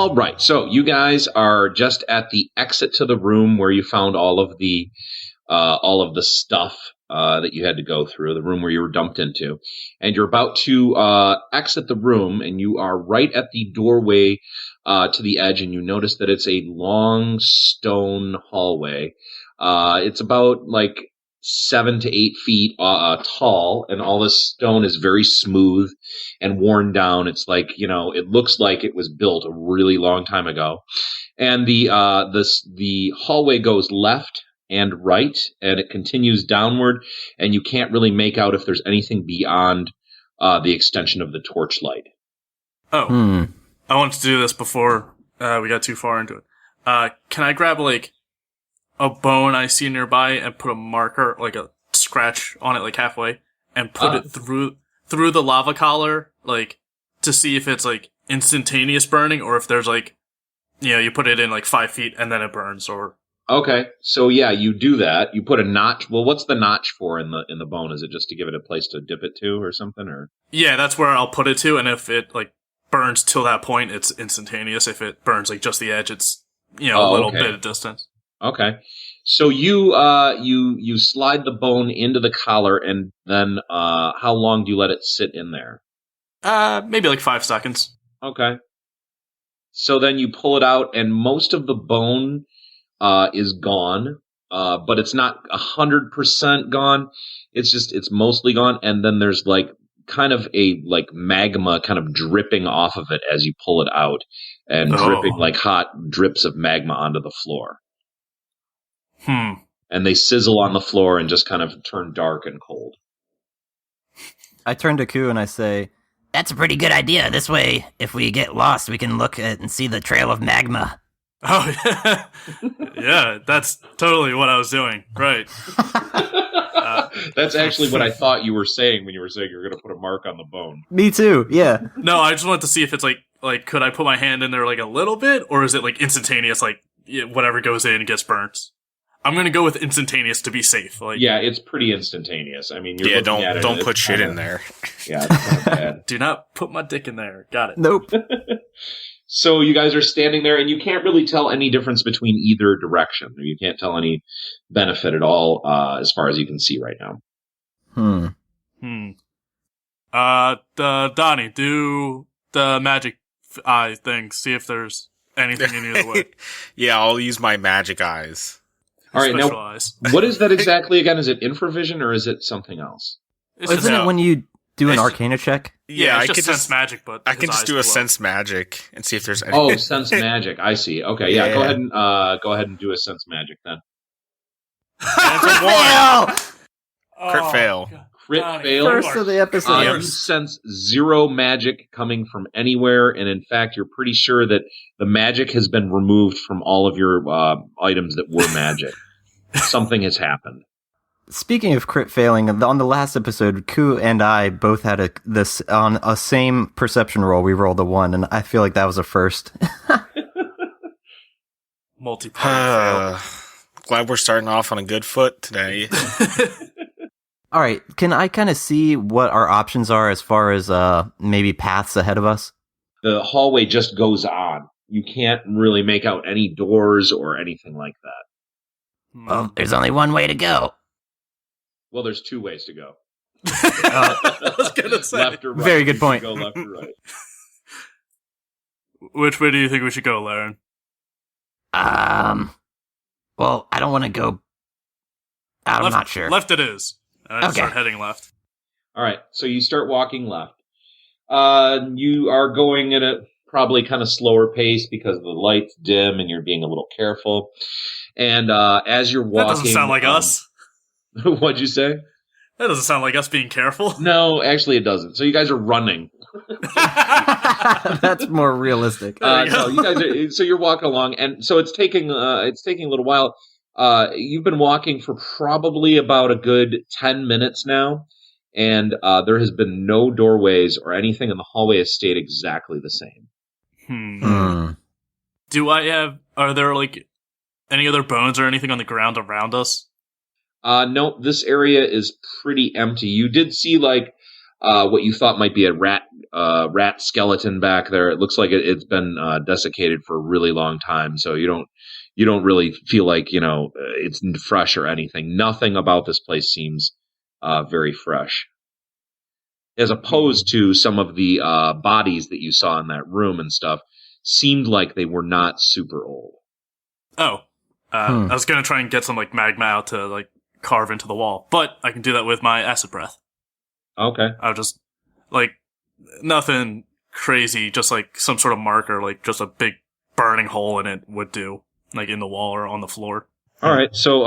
All right, so you guys are just at the exit to the room where you found all of the stuff that you had to go through, the room where you were dumped into, and you're about to exit the room, and you are right at the doorway to the edge, and you notice that it's a long stone hallway. It's about like 7 to 8 feet tall, and all this stone is very smooth and worn down. It's like, it looks like it was built a really long time ago. And the hallway goes left and right, and it continues downward, and you can't really make out if there's anything beyond the extension of the torchlight. I wanted to do this before we got too far into it. Can I grab, like, a bone I see nearby and put a marker, like a scratch on it, like halfway, and put it through the lava collar, like, to see if it's, like, instantaneous burning, or if there's, like, you put it in, like, 5 feet and then it burns, or... Okay, so yeah, you do that. You put a notch. Well, what's the notch for in the bone? Is it just to give it a place to dip it to or something, or? Yeah, that's where I'll put it to, and if it, like, burns till that point, it's instantaneous. If it burns, like, just the edge, it's, a little bit of distance. Okay. So you slide the bone into the collar, and then how long do you let it sit in there? Maybe like 5 seconds. Okay. So then you pull it out, and most of the bone is gone, but it's not 100% gone. It's mostly gone, and then there's like kind of a like magma kind of dripping off of it as you pull it out, and dripping like hot drips of magma onto the floor. And they sizzle on the floor and just kind of turn dark and cold. I turn to Ku and I say, "That's a pretty good idea. This way, if we get lost, we can look at and see the trail of magma." Oh, yeah. Yeah, that's totally what I was doing. Right. That's actually what I thought you were saying when you were saying you're going to put a mark on the bone. Me too, yeah. No, I just wanted to see if it's like, could I put my hand in there like a little bit, or is it like instantaneous, like whatever goes in gets burnt? I'm going to go with instantaneous to be safe. Like, yeah, it's pretty instantaneous. I mean, you're looking at it, don't put shit in there. Yeah, it's kind of bad. Do not put my dick in there. Got it. Nope. So you guys are standing there, and you can't really tell any difference between either direction. You can't tell any benefit at all as far as you can see right now. Donnie, do the magic eye thing. See if there's anything in either way. Yeah, I'll use my magic eyes. All right, now, what is that exactly again? Is it infravision or is it something else? Isn't it when you do an Arcana check? Yeah, I could sense magic, but I can just do a sense magic and see if there's any. Oh, sense magic. I see. Okay, yeah. Go ahead and do a sense magic then. Crit fail. Crit fail. First of the episode. You sense zero magic coming from anywhere, and in fact, you're pretty sure that the magic has been removed from all of your items that were magic. Something has happened. Speaking of crit failing, on the last episode, Ku and I both had this on a same perception roll. We rolled a 1, and I feel like that was a first. Multi-player fail. Glad we're starting off on a good foot today. All right, can I kind of see what our options are as far as maybe paths ahead of us? The hallway just goes on. You can't really make out any doors or anything like that. Well, there's only one way to go. Well, there's 2 ways to go. I was gonna say. Left or right. Very good point. Go left or right. Which way do you think we should go, Laryn? Well, I don't want to go. I'm not sure. Left it is. I start heading left. All right, so you start walking left. You are going at a probably kind of slower pace because the light's dim and you're being a little careful. And as you're walking... That doesn't sound like us. What'd you say? That doesn't sound like us being careful. No, actually it doesn't. So you guys are running. That's more realistic. So you guys so you're walking along, and so it's taking a little while. You've been walking for probably about a good 10 minutes now, and there has been no doorways or anything in the hallway has stayed exactly the same. Are there like any other bones or anything on the ground around us? No, this area is pretty empty. You did see like what you thought might be a rat skeleton back there. It looks like it's been desiccated for a really long time, so you don't really feel like it's fresh or anything. Nothing about this place seems very fresh, as opposed to some of the bodies that you saw in that room and stuff. Seemed like they were not super old. Oh, I was gonna try and get some like magma out to like carve into the wall, but I can do that with my acid breath. Okay. I'll just like nothing crazy, just like some sort of marker, like just a big burning hole in it would do, like in the wall or on the floor. All right. So,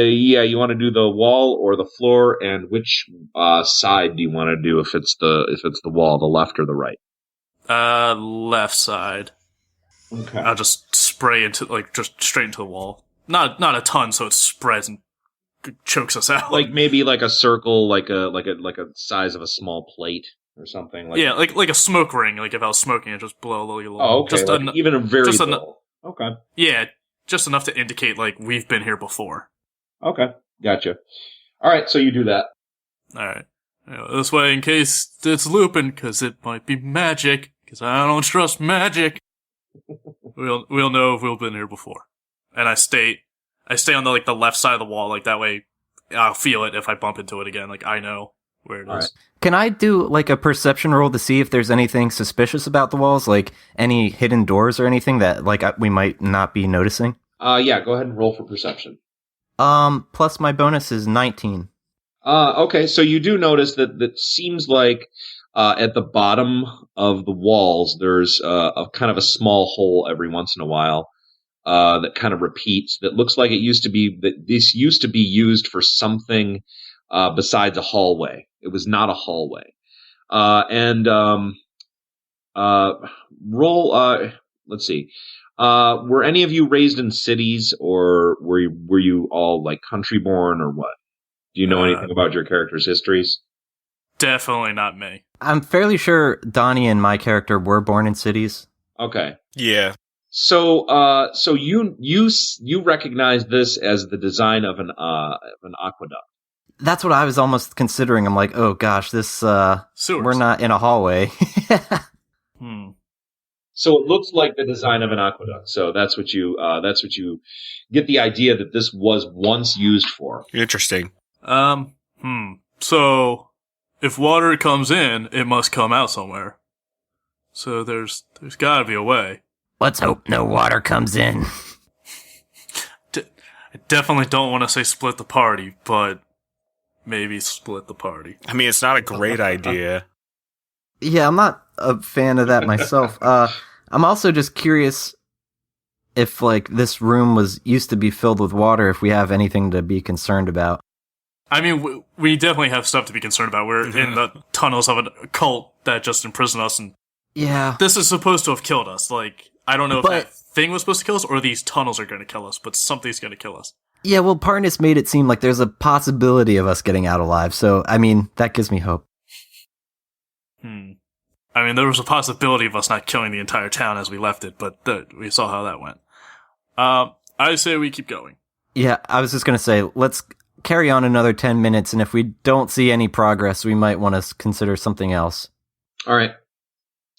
you want to do the wall or the floor, and which side do you want to do? If it's the wall, the left or the right? Left side. Okay. I'll just spray into just straight into the wall. Not a ton, so it spreads and chokes us out. Like maybe like a circle, like a size of a small plate or something. Like a smoke ring. Like if I was smoking, it just blow a little. Oh, okay. Just even a very little. Okay. Yeah, just enough to indicate like we've been here before. Okay, gotcha. All right, so you do that. All right. This way, in case it's looping, because it might be magic. Because I don't trust magic. We'll know if we've been here before. And I stay on the left side of the wall, like that way I'll feel it if I bump into it again. Like I know where it is. Right. Can I do like a perception roll to see if there's anything suspicious about the walls, like any hidden doors or anything that like we might not be noticing? Yeah, go ahead and roll for perception. Plus my bonus is 19. Okay, so you do notice that seems like at the bottom of the walls there's a kind of a small hole every once in a while that kind of repeats. That looks like this used to be used for something besides a hallway. It was not a hallway. Roll. Let's see. Were any of you raised in cities, or were you all like country born, or what? Do you know anything about your characters' histories? Definitely not me. I'm fairly sure Donnie and my character were born in cities. Okay. Yeah. So you recognize this as the design of an aqueduct. That's what I was almost considering. I'm like, oh gosh, this we're not in a hallway. So it looks like the design of an aqueduct. So that's what you get the idea that this was once used for. Interesting. So if water comes in, it must come out somewhere. So there's got to be a way. Let's hope no water comes in. I definitely don't want to say split the party, but maybe split the party. I mean, it's not a great idea. Yeah, I'm not a fan of that myself. I'm also just curious if like this room used to be filled with water, if we have anything to be concerned about. I mean, we definitely have stuff to be concerned about. We're in the tunnels of a cult that just imprisoned us, and this is supposed to have killed us. Like, I don't know if that thing was supposed to kill us, or these tunnels are going to kill us, but something's going to kill us. Yeah, well, Parnas made it seem like there's a possibility of us getting out alive, so, I mean, that gives me hope. I mean, there was a possibility of us not killing the entire town as we left it, but we saw how that went. I say we keep going. Yeah, I was just going to say, let's carry on another 10 minutes, and if we don't see any progress, we might want to consider something else. All right.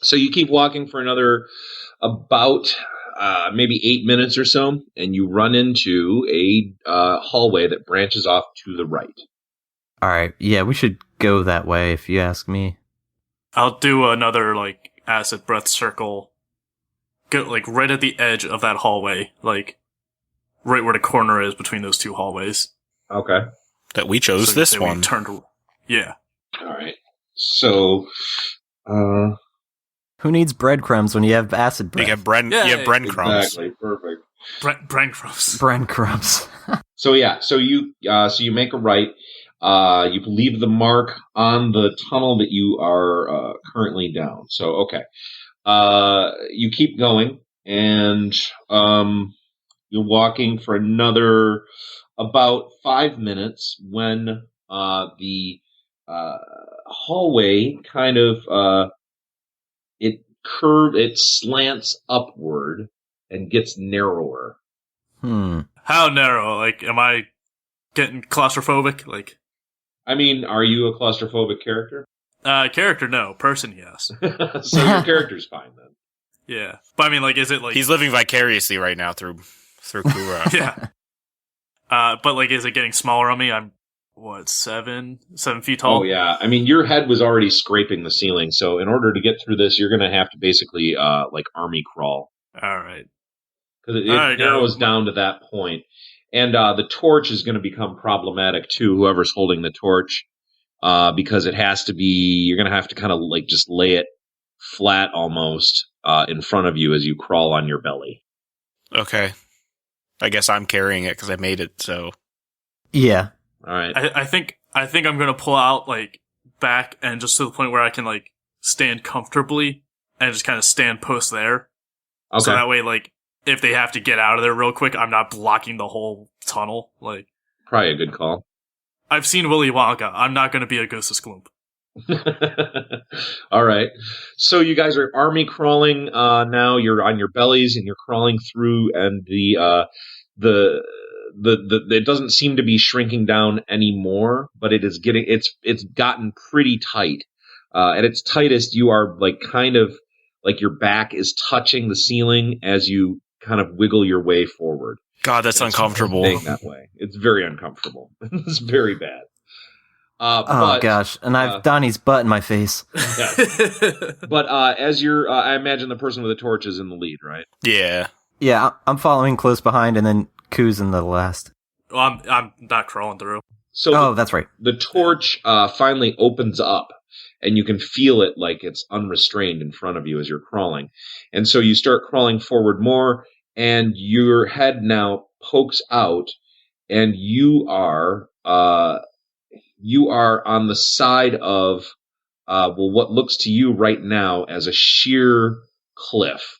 So you keep walking for another about maybe 8 minutes or so, and you run into a hallway that branches off to the right. All right. Yeah, we should go that way, if you ask me. I'll do another, like, acid breath circle. Go, like, right at the edge of that hallway. Like, right where the corner is between those two hallways. Okay. That we chose this one. Yeah. All right. So, who needs breadcrumbs when you have acid breath? You have breadcrumbs. Exactly. Perfect. Breadcrumbs. Breadcrumbs. So you make a right. You leave the mark on the tunnel that you are currently down. So, okay. You keep going, and you're walking for another about 5 minutes when the hallway kind of it slants upward and gets narrower. How narrow? Like, am I getting claustrophobic? Like, I mean, are you a claustrophobic character? Character, no. Person, yes. So your character's fine then. Yeah. But I mean, like, is it like... He's living vicariously right now through Ku-Ruk. Yeah. But like, is it getting smaller on me? I'm, 7 feet tall? Oh, yeah. I mean, your head was already scraping the ceiling, so in order to get through this, you're going to have to basically, army crawl. All right. Because it narrows down to that point. And the torch is going to become problematic, too, whoever's holding the torch, because it has to be, you're going to have to kind of, like, just lay it flat almost in front of you as you crawl on your belly. Okay. I guess I'm carrying it because I made it, so... Yeah. All right. I think I'm gonna pull out like back and just to the point where I can like stand comfortably and just kind of stand post there. Okay. So that way, like, if they have to get out of there real quick, I'm not blocking the whole tunnel. Like, Probably a good call. I've seen Willy Wonka. I'm not gonna be a Goose Gloop. All right. So you guys are army crawling now. You're on your bellies and you're crawling through, and the it doesn't seem to be shrinking down anymore, but it's gotten pretty tight. At its tightest, you are like kind of like your back is touching the ceiling as you kind of wiggle your way forward. God, that's uncomfortable. That way, it's very uncomfortable. It's very bad. Oh gosh, and I've Donnie's butt in my face. Yes. But as you're, I imagine the person with the torch is in the lead, right? Yeah. Yeah, I'm following close behind, and then Ku's in the last. Well, I'm not crawling through. So that's right. The torch finally opens up, and you can feel it like it's unrestrained in front of you as you're crawling. And so you start crawling forward more, and your head now pokes out, and you are on the side of what looks to you right now as a sheer cliff.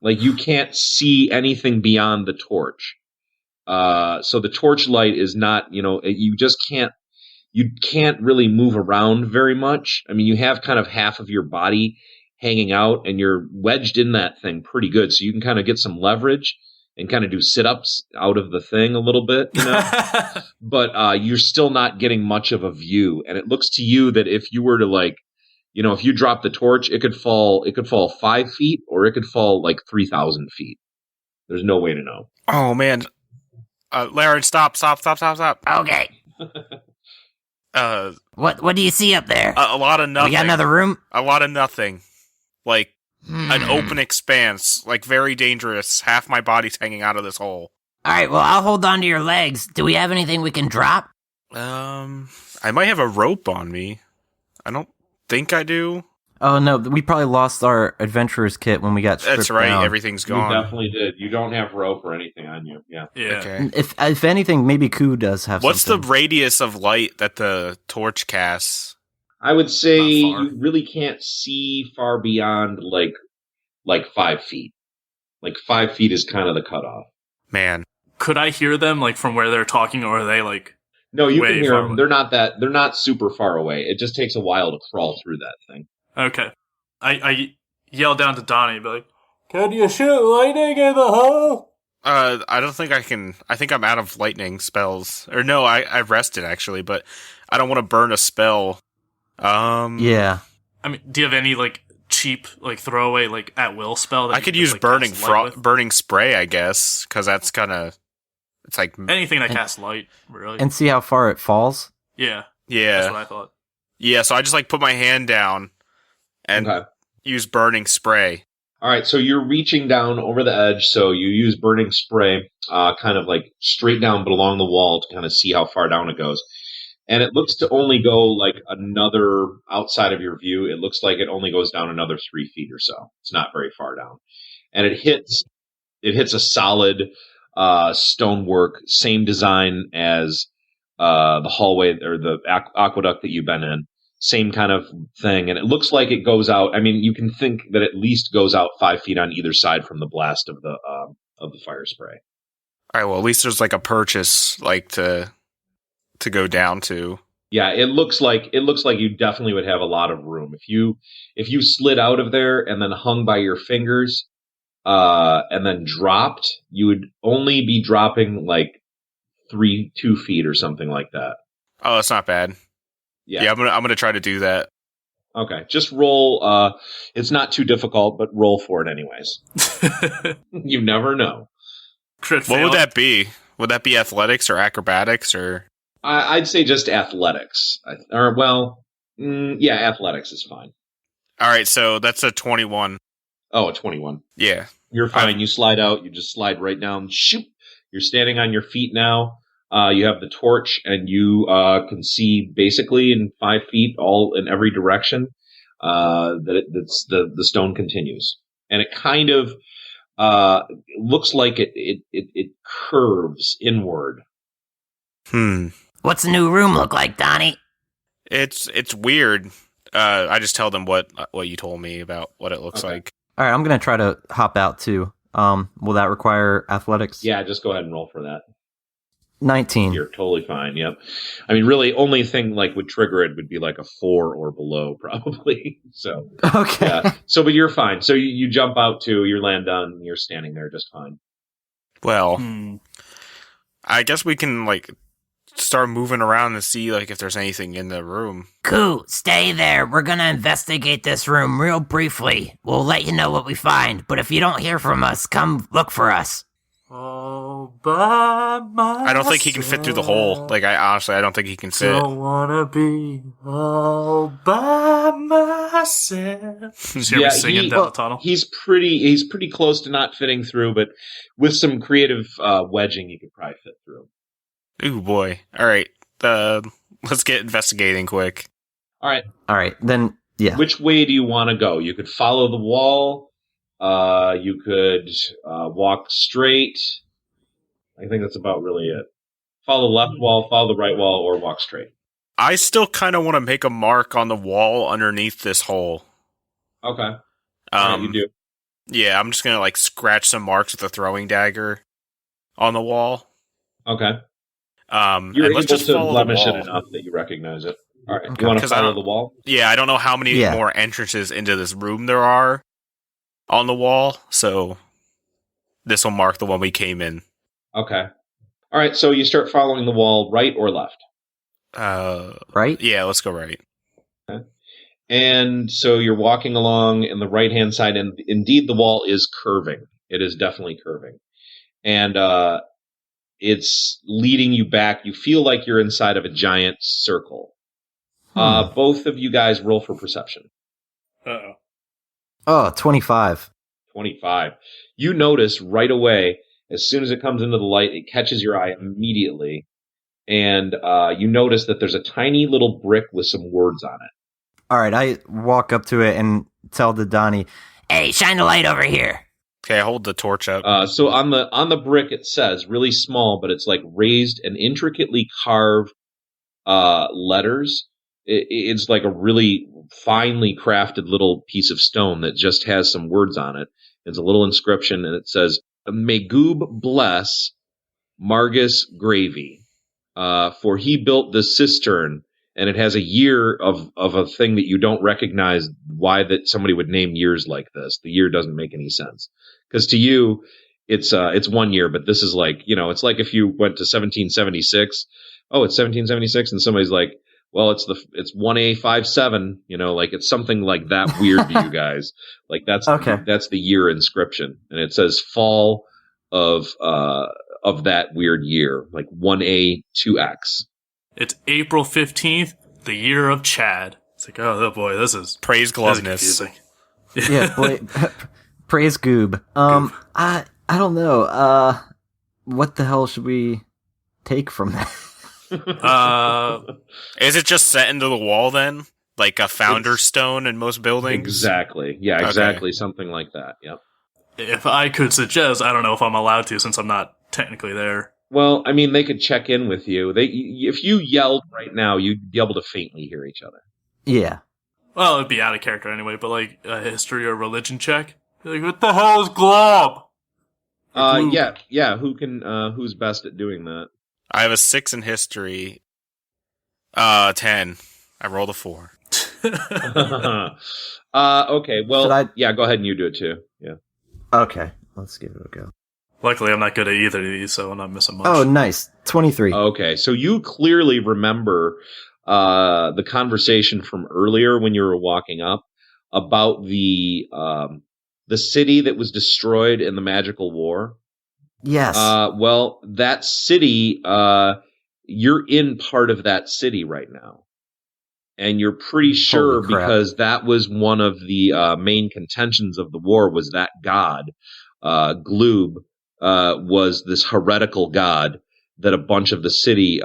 Like you can't see anything beyond the torch. So the torch light is not, you can't really move around very much. I mean, you have kind of half of your body hanging out and you're wedged in that thing pretty good. So you can kind of get some leverage and kind of do sit-ups out of the thing a little bit, but you're still not getting much of a view. And it looks to you that if you were to if you drop the torch, it could fall 5 feet or it could fall like 3,000 feet. There's no way to know. Oh, man. Laryn, stop. Okay. What do you see up there? A lot of nothing. We got another room? A lot of nothing. Like, an open expanse. Like, very dangerous. Half my body's hanging out of this hole. Alright, well, I'll hold on to your legs. Do we have anything we can drop? I might have a rope on me. I don't think I do. Oh no, we probably lost our adventurer's kit when we got stripped That's right, down. everything's gone. You definitely did. You don't have rope or anything on you. Yeah. Yeah. Okay. If anything, maybe Ku does have What's something. the radius of light that the torch casts? I would say Not far. you really can't see far beyond like 5 feet. Like 5 feet is kind of the cutoff. Man. Could I hear them like from where they're talking, or are they like? No, you Way can hear far them. away. They're not super far away. It just takes a while to crawl through that thing. Okay. I yell down to Donnie, be like, "Can you shoot lightning in the hole?" I don't think I can. I think I'm out of lightning spells. Or no, I rested actually, but I don't want to burn a spell. Yeah. I mean, do you have any like cheap like throwaway like at will spell? That I you could just, use like, burning cast light with? burning spray, I guess, because that's kind of it's like Anything that casts light, really. And see how far it falls? Yeah, yeah, that's what I thought. yeah. So I just like put my hand down and Okay. use burning spray. All right, so you're reaching down over the edge, so you use burning spray, kind of like straight down but along the wall to kind of see how far down it goes. And it looks to only go like another, outside of your view, it looks like it only goes down another 3 feet or so. It's not very far down. And it hits a solid stonework, same design as the hallway or the aqueduct that you've been in. Same kind of thing, and it looks like it goes out. I mean, you can think that at least goes out 5 feet on either side from the blast of the fire spray. All right. Well, at least there's like a purchase like to go down to. Yeah, it looks like you definitely would have a lot of room if you slid out of there and then hung by your fingers, and then dropped. You would only be dropping like 2 feet or something like that. Oh, that's not bad. Yeah, I'm gonna try to do that. Okay, just roll. It's not too difficult, but roll for it anyways. You never know. Crit What fail. would that be? Would that be athletics or acrobatics or? I'd say just athletics. Athletics is fine. All right, so that's a 21. Oh, a 21. Yeah, You're fine. You slide out. You just slide right down. Shoot. You're standing on your feet now. You have the torch, and you can see basically in 5 feet, all in every direction. The stone continues, and it kind of looks like it curves inward. What's the new room look like, Donnie? It's weird. I just tell them what you told me about what it looks like. All right, I'm going to try to hop out too. Will that require athletics? Yeah, just go ahead and roll for that. 19. You're totally fine. Yep. I mean, really, only thing like would trigger it would be like a 4 or below, probably. So Okay. yeah. So, but you're fine. So you jump out too. You land on. You're standing there just fine. Well, I guess we can start moving around and see if there's anything in the room. Ku, stay there. We're gonna investigate this room real briefly. We'll let you know what we find, but if you don't hear from us, come look for us. All by myself. I don't think he can fit through the hole. I don't think he can fit. Don't wanna be all by myself. Just hear me singing down the tunnel. He's pretty close to not fitting through, but with some creative wedging, he could probably fit through. Ooh boy! All right, let's get investigating quick. All right. Then yeah. Which way do you want to go? You could follow the wall. You could walk straight. I think that's about really it. Follow the left wall, follow the right wall, or walk straight. I still kind of want to make a mark on the wall underneath this hole. Okay. Right, you do. Yeah, I'm just gonna scratch some marks with a throwing dagger on the wall. Okay. You're able let's just to follow blemish the it wall. enough that you recognize it. All right. Okay. You want to 'Cause I follow don't- the wall? Yeah, I don't know how many Yeah. more entrances into this room there are on the wall, so this will mark the one we came in. Okay. All right. So you start following the wall, right or left? Right? Yeah, let's go right. And so you're walking along in the right-hand side, and indeed the wall is curving. It is definitely curving. And it's leading you back. You feel like you're inside of a giant circle. Both of you guys roll for perception. Uh-oh. Oh, 25. 25. You notice right away, as soon as it comes into the light, it catches your eye immediately. And you notice that there's a tiny little brick with some words on it. All right, I walk up to it and tell the Donnie, Hey, shine a light over here. Okay, I hold the torch up. So on the brick it says, really small, but it's raised and intricately carved letters. It's like a really finely crafted little piece of stone that just has some words on it. It's a little inscription, and it says, "May Goob bless Margus Gravy, for he built this cistern." And it has a year of a thing that you don't recognize why that somebody would name years like this. The year doesn't make any sense. Because to you, it's 1 year, but this is it's like if you went to 1776. Oh, it's 1776, and somebody's like, well, it's 1A57, it's something like that weird to you guys. That's Okay. That's the year inscription. And it says fall of that weird year, 1A2X. It's April 15th, the year of Chad. It's oh boy, this is Praise gloveness. confusing. yeah, praise Goob. I don't know. What the hell should we take from that? Is it just set into the wall then? Like a founder stone in most buildings? Exactly. Yeah, Okay. exactly. Something like that. Yep. If I could suggest, I don't know if I'm allowed to since I'm not technically there. Well, I mean, they could check in with you. If you yelled right now, you'd be able to faintly hear each other. Yeah. Well, it'd be out of character anyway, but a history or religion check? What the hell is glob? Yeah. Who's best at doing that? I have a 6 in history. 10. I rolled a 4. Okay. Well, Should I- yeah. Go ahead and you do it too. Yeah. Okay, let's give it a go. Luckily, I'm not good at either of these, so I'm not missing much. Oh, nice. 23. Okay. So you clearly remember the conversation from earlier when you were walking up about the city that was destroyed in the Magical War? Yes. Well, that city, you're in part of that city right now. And you're pretty sure because that was one of the main contentions of the war was that god, Gloob, was this heretical god that a bunch of the city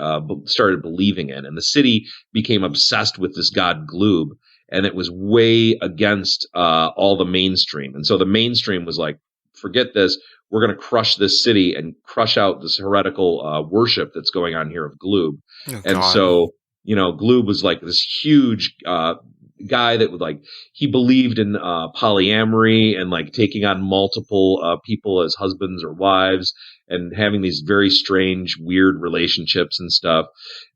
started believing in. And the city became obsessed with this god Gloob, and it was way against all the mainstream. And so the mainstream was like, forget this. We're going to crush this city and crush out this heretical worship that's going on here of Gloob. Oh, and so, Gloob was like this huge guy that would he believed in polyamory and taking on multiple people as husbands or wives and having these very strange, weird relationships and stuff.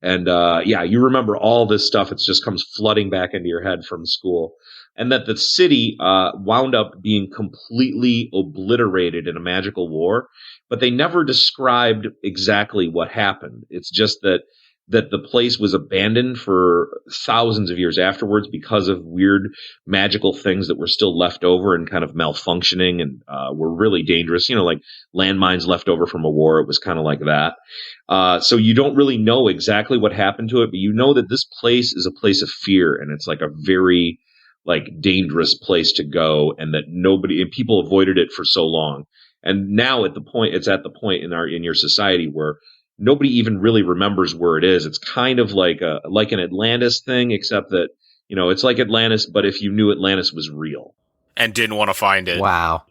And you remember all this stuff. It just comes flooding back into your head from school. And that the city wound up being completely obliterated in a magical war, but they never described exactly what happened. It's just that the place was abandoned for thousands of years afterwards because of weird magical things that were still left over and kind of malfunctioning and were really dangerous. Like landmines left over from a war. It was kind of like that. So you don't really know exactly what happened to it, but you know that this place is a place of fear, and it's like a very dangerous place to go, and that people avoided it for so long. And now it's at the point in your society where nobody even really remembers where it is. It's kind of like an Atlantis thing, except that, it's like Atlantis, but if you knew Atlantis was real. And didn't want to find it. Wow.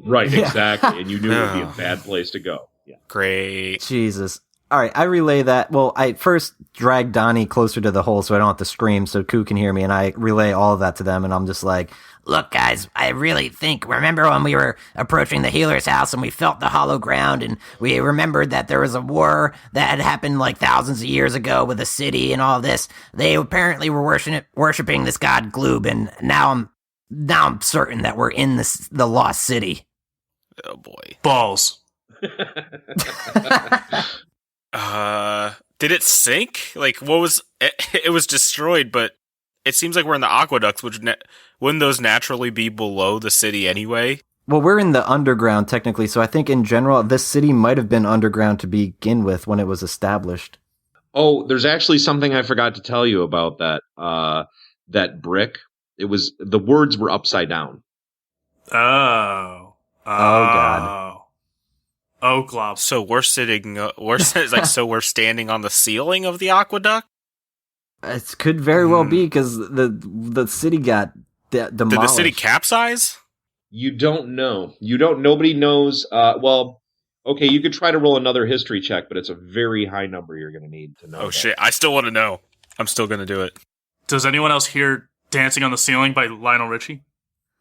Right, exactly. And you knew it would be a bad place to go. Yeah. Great. Jesus. All right, I relay that. Well, I first drag Donnie closer to the hole so I don't have to scream so Ku can hear me, and I relay all of that to them, and I'm just like, look, guys, I really think, remember when we were approaching the healer's house and we felt the hollow ground, and we remembered that there was a war that had happened thousands of years ago with a city and all this? They apparently were worshiping this god Gloob, and now I'm certain that we're in the lost city. Oh, boy. Balls. Did it sink? What was it was destroyed, but it seems like we're in the aqueducts, which wouldn't those naturally be below the city anyway? Well, we're in the underground technically, so I think in general this city might have been underground to begin with when it was established. Oh, there's actually something I forgot to tell you about that brick. It was, the words were upside down. Oh God. Oh, glob. So we're sitting. So we're standing on the ceiling of the aqueduct. It could very well be because the city got demolished. Did the city capsize? You don't know. Nobody knows. Well, okay, you could try to roll another history check, but it's a very high number you're going to need to know. Oh shit! I still want to know. I'm still going to do it. Does anyone else hear "Dancing on the Ceiling" by Lionel Richie?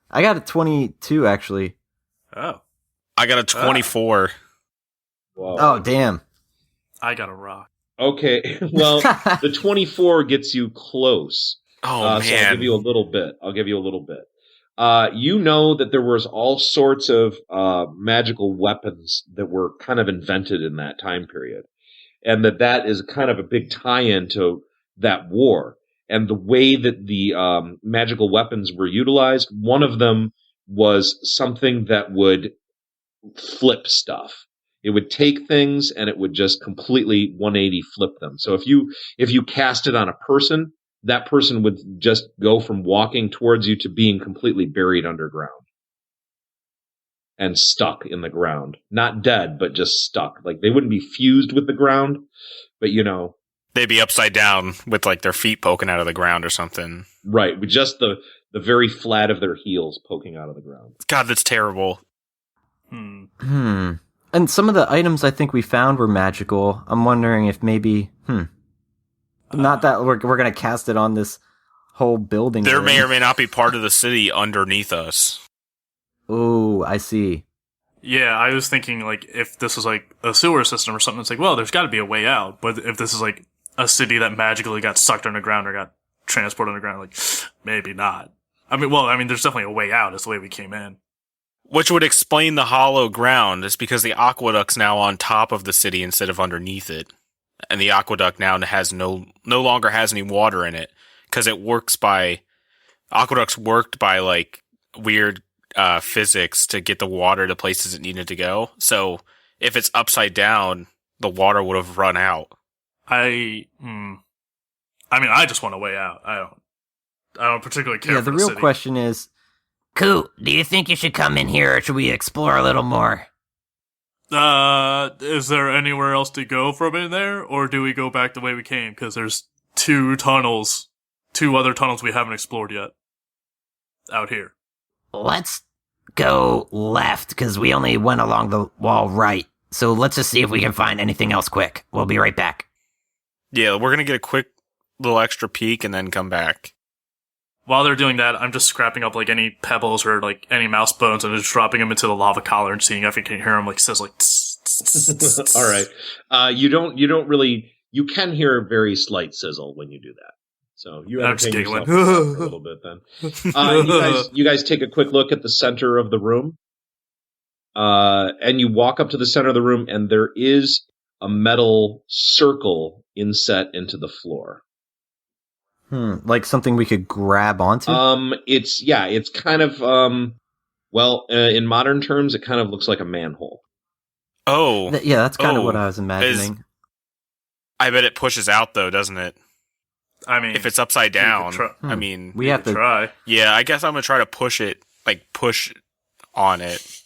I got a 22 actually. Oh, I got a 24. Whoa. Oh, damn. I got a rock. Okay, well, the 24 gets you close. Oh, man. So I'll give you a little bit. You know that there was all sorts of magical weapons that were kind of invented in that time period. And that is kind of a big tie-in to that war. And the way that the magical weapons were utilized, one of them was something that would flip stuff. It would take things and it would just completely 180 flip them. So if you cast it on a person, that person would just go from walking towards you to being completely buried underground and stuck in the ground. Not dead, but just stuck. They wouldn't be fused with the ground, but they'd be upside down with their feet poking out of the ground or something. Right, with just the very flat of their heels poking out of the ground. God, that's terrible. And some of the items I think we found were magical. I'm wondering if maybe, not that we're going to cast it on this whole building. There may or may not be part of the city underneath us. Oh, I see. Yeah, I was thinking if this was a sewer system or something, it's well, there's got to be a way out. But if this is a city that magically got sucked underground or got transported underground, maybe not. There's definitely a way out. It's the way we came in. Which would explain the hollow ground. It's because the aqueduct's now on top of the city instead of underneath it. and the aqueduct now has no longer has any water in it because aqueducts worked by like weird physics to get the water to places it needed to go. So if it's upside down, the water would have run out. I mean, I just want a way out. I don't particularly care. Yeah, for the real city. question is, Ku, do you think you should come in here, or should we explore a little more? Is there anywhere else to go from in there, or do we go back the way we came? Because there's two other tunnels we haven't explored yet out here. Let's go left, because we only went along the wall right. So let's just see if we can find anything else quick. We'll be right back. Yeah, we're going to get a quick little extra peek and then come back. While they're doing that, I'm just scrapping up like any pebbles or like any mouse bones and just dropping them into the lava collar and seeing if I can hear them like says like. Tss, tss, tss, tss. All right. You don't really. You can hear a very slight sizzle when you do that. So you I'm just entertain giggling. yourself for a little bit then. You guys take a quick look at the center of the room, and you walk up to the center of the room, and there is a metal circle inset into the floor. like something we could grab onto? It's kind of in modern terms, it kind of looks like a manhole. Oh, Yeah, that's kind of what I was imagining. I bet it pushes out though, doesn't it? I mean, If it's upside down, I Hmm. mean, We have to try. yeah, I guess I'm gonna try to push on it.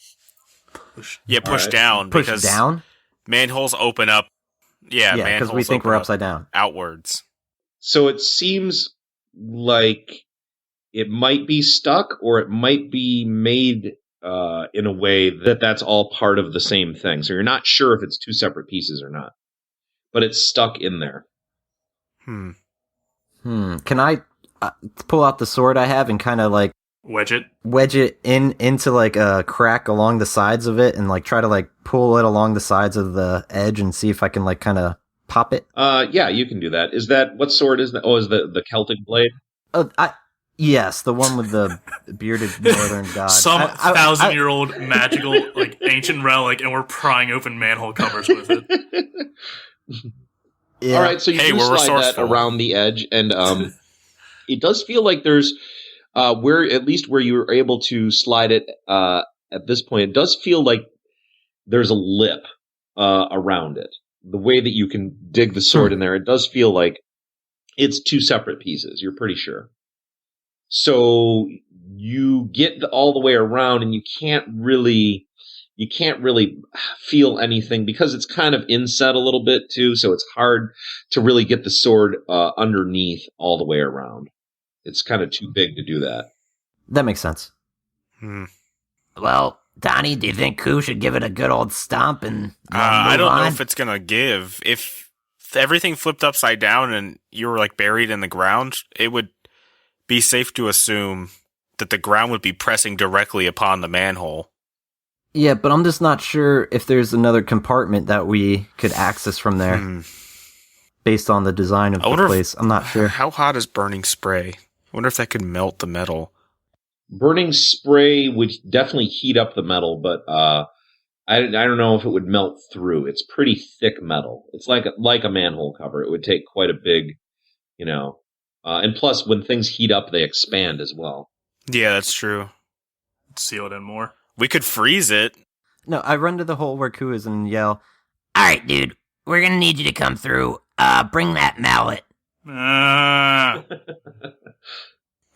Yeah, push Alright. down push because down. manholes open up. Yeah, Yeah, because we manholes think we're open up upside down. outwards. So it seems like it might be stuck, or it might be made in a way that's all part of the same thing. So you're not sure if it's two separate pieces or not, but it's stuck in there. Can I pull out the sword I have and kind of like Wedge it. into like a crack along the sides of it and like try to like pull it along the sides of the edge and see if I can like kind of pop it? Yeah, you can do that. Is that what sword is that? Oh, is the Celtic blade? Yes, the one with the bearded northern god. Some 1,000-year-old magical, like, ancient relic, and we're prying open manhole covers with it. Yeah. All right, so you Hey, do we're slide that resourceful. around the edge, and it does feel like there's where you were able to slide it at this point. It does feel like there's a lip around it. The way that you can dig the sword in there, it does feel like it's two separate pieces. You're pretty sure. So you get all the way around, and you can't really feel anything because it's kind of inset a little bit too. So it's hard to really get the sword underneath all the way around. It's kind of too big to do that. That makes sense. Well, Donnie, do you think Ku should give it a good old stomp and I don't know on? if it's gonna give. If everything flipped upside down and you were like buried in the ground, it would be safe to assume that the ground would be pressing directly upon the manhole. Yeah, but I'm just not sure if there's another compartment that we could access from there based on the design of I wonder the place. I'm not sure. How hot is burning spray? I wonder if that could melt the metal. Burning spray would definitely heat up the metal, but I don't know if it would melt through. It's pretty thick metal. It's like a manhole cover. It would take quite a big, and plus when things heat up, they expand as well. Yeah, that's true. Seal it in more. We could freeze it. No, I run to the hole where Ku is and yell, All right, dude. We're gonna need you to come through. Bring that mallet.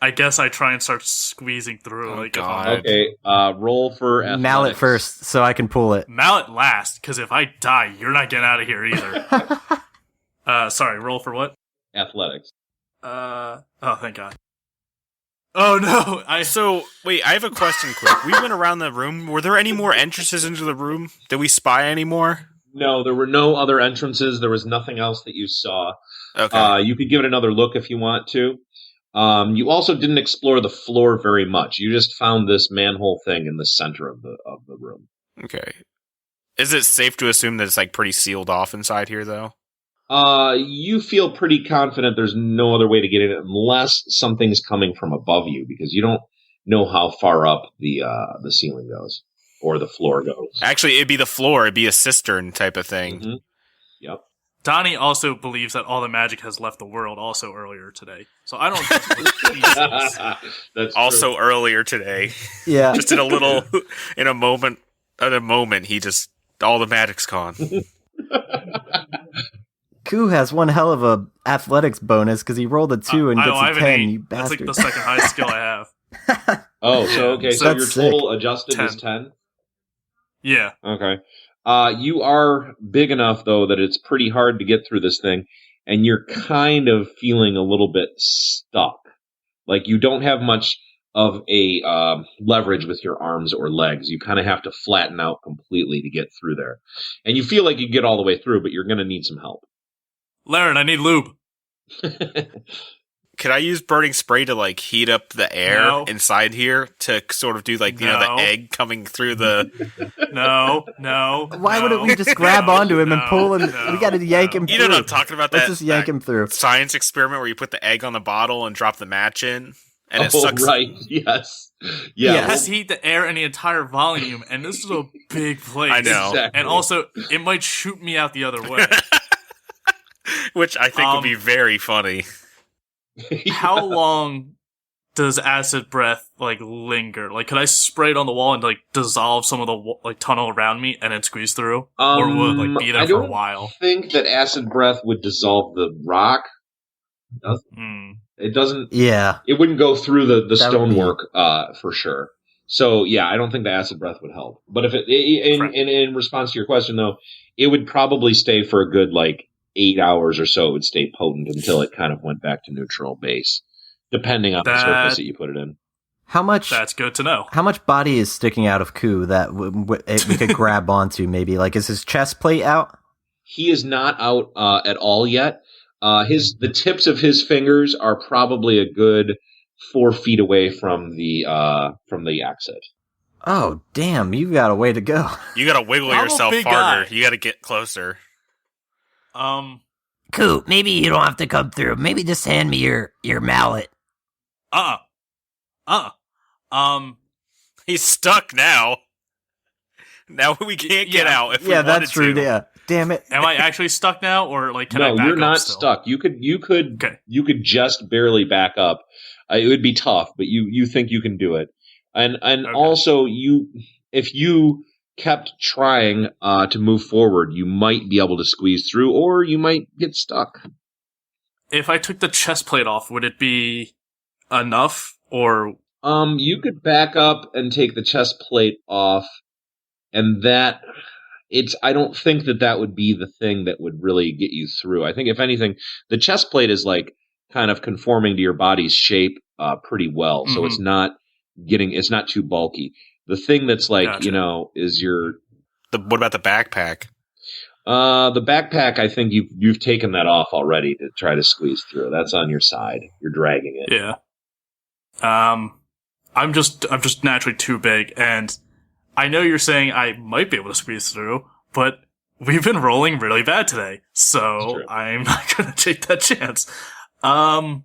I guess I try and start squeezing through. Oh, like, God. Okay, roll for athletics. mallet first so I can pull it. Mallet last, because if I die, you're not getting out of here either. Sorry, roll for what? Athletics. Oh, thank God. Oh no! So, wait, I have a question quick. We went around the room. Were there any more entrances into the room? Did we spy any more? No, there were no other entrances. There was nothing else that you saw. Okay. You could give it another look if you want to. You also didn't explore the floor very much. You just found this manhole thing in the center of the room. Okay. Is it safe to assume that it's like pretty sealed off inside here, though? You feel pretty confident there's no other way to get in unless something's coming from above you, because you don't know how far up the ceiling goes or the floor goes. Actually, it'd be the floor. It'd be a cistern type of thing. Mm-hmm. Yep. Donnie also believes that all the magic has left the world also earlier today. So I don't think That's Also true. earlier today. Yeah. Just in a moment, he just, all the magic's gone. Ku has one hell of a athletics bonus because he rolled a 2 and I gets have a an 10, 8. you That's bastard. like the second highest skill I have. Oh, so okay, so That's your sick. total adjusted 10. is 10? Yeah. Okay. You are big enough, though, that it's pretty hard to get through this thing, and you're kind of feeling a little bit stuck. Like, you don't have much of a leverage with your arms or legs. You kind of have to flatten out completely to get through there. And you feel like you get all the way through, but you're going to need some help. Laryn, I need lube. Could I use burning spray to like heat up the air inside here to sort of do like, you know, the egg coming through the... No. Why wouldn't we just grab onto him and pull him? We gotta yank him through. You know what I'm talking about? Let's just yank him through. Science experiment where you put the egg on the bottle and drop the match in, and it Oh, sucks. right. Yes. Yeah. It has to heat the air in the entire volume, and this is a big place. I know. Exactly. And also, it might shoot me out the other way. Which I think would be very funny. How long does acid breath like linger? Like, could I spray it on the wall and like dissolve some of the like tunnel around me and then squeeze through, or would it like be there I for a don't while? think that acid breath would dissolve the rock. It doesn't. Yeah. It wouldn't go through the That would be- stonework for sure. So yeah, I don't think the acid breath would help. But if in response to your question though, it would probably stay for a good like 8 hours or so. It would stay potent until it kind of went back to neutral base, depending on the surface that you put it in. How much? That's good to know. How much body is sticking out of Ku that we could grab onto? Maybe like is his chest plate out? He is not out at all yet. The tips of his fingers are probably a good 4 feet away from the exit. Oh damn! You've got a way to go. You gotta wiggle I'm a yourself big harder. guy. You gotta get closer. Ku, maybe you don't have to come through. Maybe just hand me your mallet. He's stuck now. Now we can't get out if we Yeah, wanted that's true. to. Yeah, damn it. Am I actually stuck now, or like can I No, back you're up not still? stuck. You could Okay. just barely back up. It would be tough, but you think you can do it. And Okay. also if you kept trying to move forward, you might be able to squeeze through, or you might get stuck. If I took the chest plate off, would it be enough, or You could back up and take the chest plate off, and I don't think that would be the thing that would really get you through. I think if anything, the chest plate is like kind of conforming to your body's shape pretty well, so it's not too bulky. The thing that's like, Gotcha. is What about the backpack? the backpack. I think you've taken that off already to try to squeeze through. That's on your side. You're dragging it. yeah? I'm just naturally too big, and I know you're saying I might be able to squeeze through, but we've been rolling really bad today, so I'm not gonna take that chance. I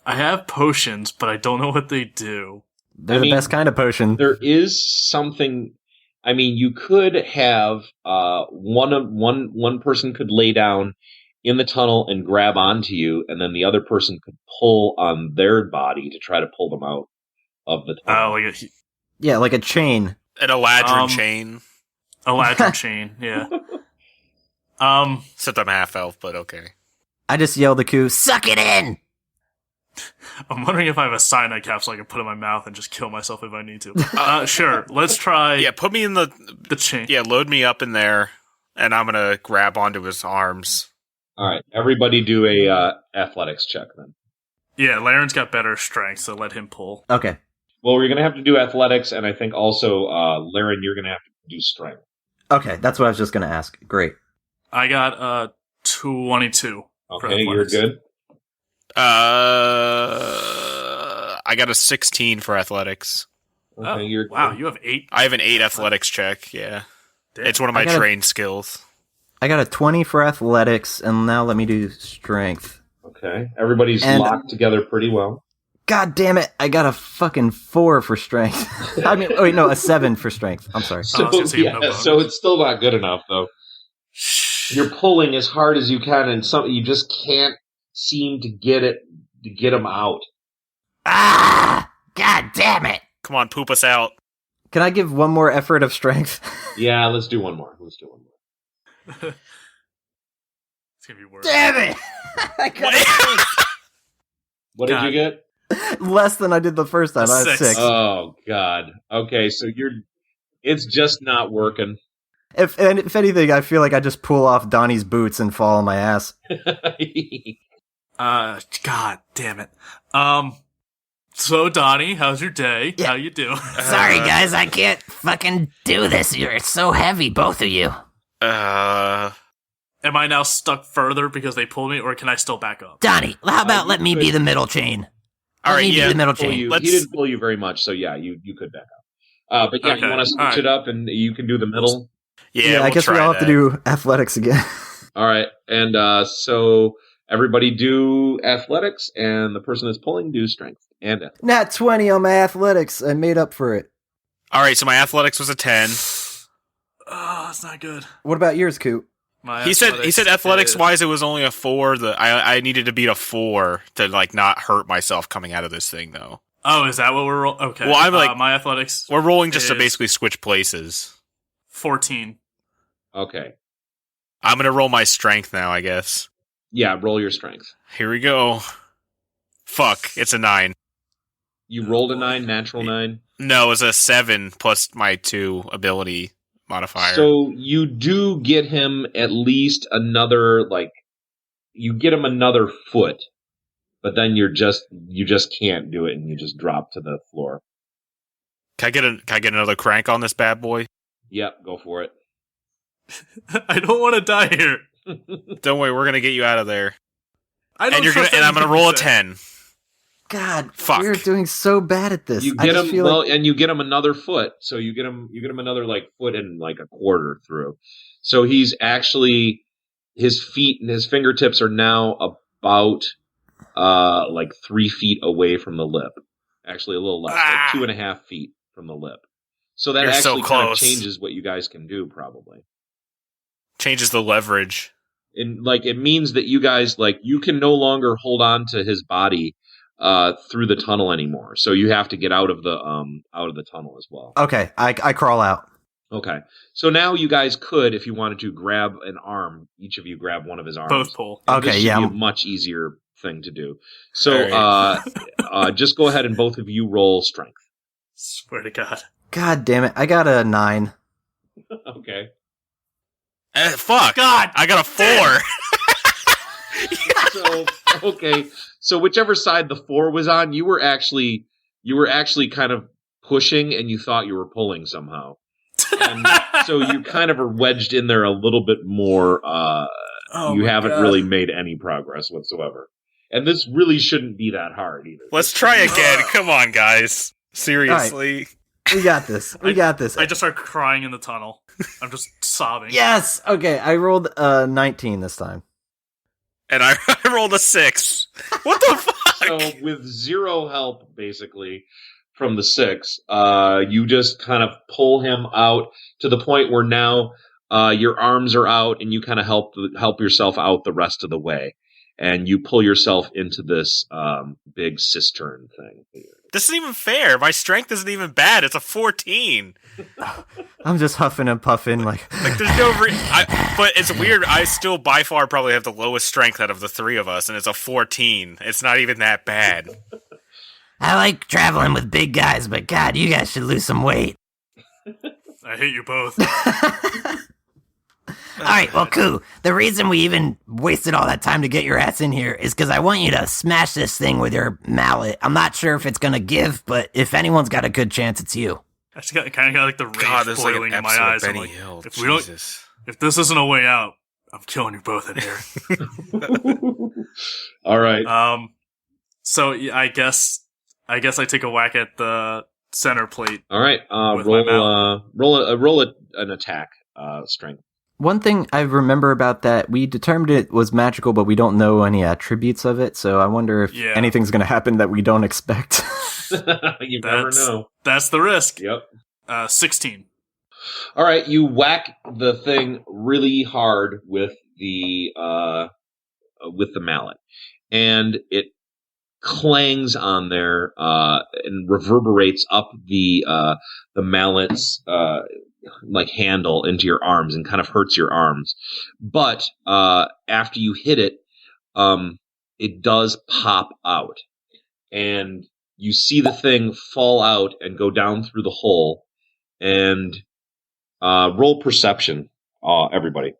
have potions, but I don't know what they do. They're the best kind of potion. There is something. I mean, you could have one person could lay down in the tunnel and grab onto you, and then the other person could pull on their body to try to pull them out of the tunnel. Yeah, like a chain. An Eladrin chain. Eladrin chain, yeah. Except I'm half elf, but okay. I just yelled to Ku, Suck it in! I'm wondering if I have a cyanide capsule I can put in my mouth and just kill myself if I need to. Sure, let's try. Yeah, put me in the chain. Yeah, load me up in there, and I'm gonna grab onto his arms. All right, everybody do a athletics check then. Yeah, Laryn's got better strength, so let him pull. Okay. Well, we're going to have to do athletics, and I think also, Laryn, you're going to have to do strength. Okay, that's what I was just going to ask. Great. I got 22. Okay, you're good. I got a 16 for athletics. Okay, you're good. Wow, you have 8? I have an 8 athletics check, yeah. Damn. It's one of my trained skills. I got a 20 for athletics, and now let me do strength. Okay, everybody's locked together pretty well. God damn it, I got a fucking 4 for strength. I mean, a 7 for strength. I'm sorry. So it's still not good enough, though. Shit. You're pulling as hard as you can, and you just can't seem to get them out. Ah! God damn it! Come on, poop us out. Can I give one more effort of strength? Yeah, let's do one more. It's gonna be worse. Damn it! I got a What did you get? less than I did the first time. I had 6. Oh God. Okay, so it's just not working. If anything, I feel like I just pull off Donnie's boots and fall on my ass. God damn it. So Donnie, how's your day? Yeah. How you doing? Sorry, guys, I can't fucking do this. You're so heavy, both of you. Am I now stuck further because they pulled me, or can I still back up? Donnie, how about let me be the middle chain? All right, Let me be the middle chain. He didn't pull you very much, so yeah, you could back up. But yeah, Okay, you want to switch it up, and you can do the middle. Yeah, I we'll guess we try all have to that. do athletics again. All right, and so everybody do athletics, and the person that's pulling do strength and athletics. Nat 20 on my athletics. I made up for it. All right, so my athletics was a 10. Oh, that's not good. What about yours, Coop? He said athletics wise it was only a 4. I needed to beat a 4 to like not hurt myself coming out of this thing though. Oh, is that what we're rolling? Okay. Well, I'm like my athletics. We're rolling just to is basically switch places. 14. Okay. I'm gonna roll my strength now, I guess. Yeah, roll your strength. Here we go. Fuck, it's a 9. You rolled a 9, natural 9. No, it's a 7 plus my 2 ability modifier. So you do get him at least another, you get him another foot, but then you just can't do it, and you just drop to the floor. Can I get another crank on this bad boy? Yep, go for it. I don't want to die here. Don't worry, we're gonna get you out of there. I don't trust And I'm gonna anything roll you a say. 10. God, Fuck. we're doing so bad at this. You I get just him feel like and you get him another foot. So you get him another foot and a quarter through. So he's actually, his feet and his fingertips are now about 3 feet away from the lip. Actually, a little less, 2.5 feet from the lip. So that You're so actually kind of close. changes what you guys can do, probably. Changes the leverage. And it means that you guys you can no longer hold on to his body through the tunnel anymore. So you have to get out of the tunnel as well. okay, I crawl out. Okay. So now you guys could, if you wanted to, grab an arm. Each of you grab one of his arms. Both pull. And Okay, this should yeah, be a I'm- much easier thing to do. So All just go ahead and both of you roll strength. Swear to God. God damn it! I got a 9. Okay. Fuck. God. I got a 4. So okay. So whichever side the 4 was on, you were actually kind of pushing, and you thought you were pulling somehow. And so you kind of are wedged in there a little bit more. You haven't really made any progress whatsoever. And this really shouldn't be that hard either. Let's try again. Come on, guys. Seriously. We got this. We got this. I just start crying in the tunnel. I'm just sobbing. Yes. Okay, I rolled 19 this time. And I rolled a 6. What the fuck? So with 0 help, basically, from the 6, you just kind of pull him out to the point where now your arms are out, and you kind of help yourself out the rest of the way. And you pull yourself into this big cistern thing. This isn't even fair. My strength isn't even bad. It's a 14. I'm just huffing and puffing Like there's no but it's weird. I still by far probably have the lowest strength out of the 3 of us, and it's a 14. It's not even that bad. I like traveling with big guys, but God, you guys should lose some weight. I hate you both. All right, well, Ku, the reason we even wasted all that time to get your ass in here is because I want you to smash this thing with your mallet. I'm not sure if it's going to give, but if anyone's got a good chance, it's you. I just kind of got like the rage God, there's like boiling an in my episode eyes. of I'm Benny like, Hill. if we don't, Jesus. if this isn't a way out, I'm killing you both in here. All right. So yeah, I guess I take a whack at the center plate. All right. With my Roll an attack strength. One thing I remember about that, we determined it was magical, but we don't know any attributes of it, so I wonder if anything's going to happen that we don't expect. You never know. That's the risk. Yep. 16. All right, you whack the thing really hard with the mallet, and it clangs on there and reverberates up the mallet's like handle into your arms and kind of hurts your arms. But after you hit it, it does pop out, and you see the thing fall out and go down through the hole. And roll perception, everybody.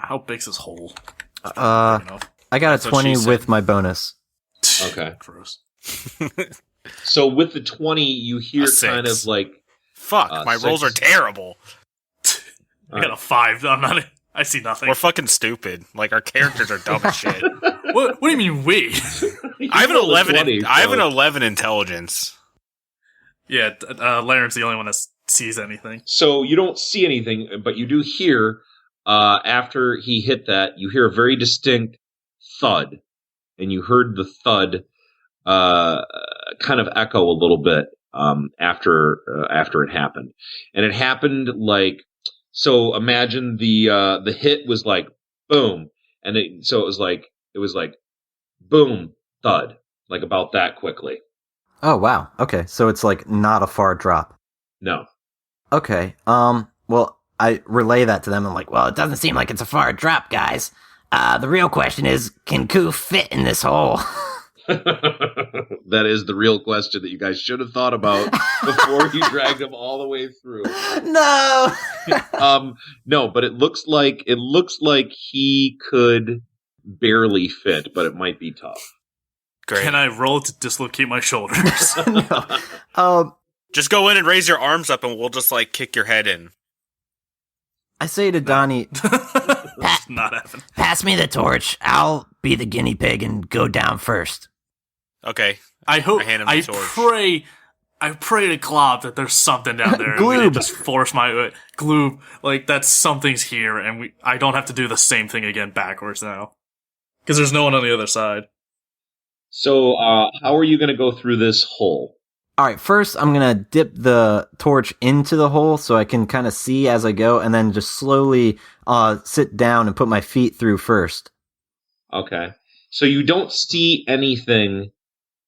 How big's this hole? I got a 20 with my bonus. Okay. Gross. So with the 20, you hear kind of like... Fuck, my 6. rolls are terrible. I got a 5. I see nothing. We're fucking stupid. Like, our characters are dumb as shit. What do you mean we? I have an 11. 20, I have an 11 intelligence. Yeah, Laryn's the only one that sees anything. So you don't see anything, but you do hear, after he hit that, you hear a very distinct thud. And you heard the thud kind of echo a little bit after it happened. And it happened like, so imagine the hit was like boom, and it was like boom, thud, like about that quickly. Oh, wow. Okay, so it's like not a far drop. No. Okay, well, I relay that to them. I'm like, Well, it doesn't seem like it's a far drop, guys. The real question is, can Ku fit in this hole? That is the real question that you guys should have thought about before you dragged him all the way through. no! No, but it looks like he could barely fit, but it might be tough. Great. Can I roll to dislocate my shoulders? No. Just go in and raise your arms up, and we'll just like kick your head in. I say to Donnie, Not happening. Pass me the torch. I'll be the guinea pig and go down first. Okay. I hope. I hand him the torch. I pray to Glob that there's something down there. And we Gloob. didn't just force my Gloob. Like that something's here, and I don't have to do the same thing again backwards now, because there's no one on the other side. So, how are you going to go through this hole? all right, first I'm going to dip the torch into the hole so I can kind of see as I go, and then just slowly sit down and put my feet through first. Okay. So you don't see anything.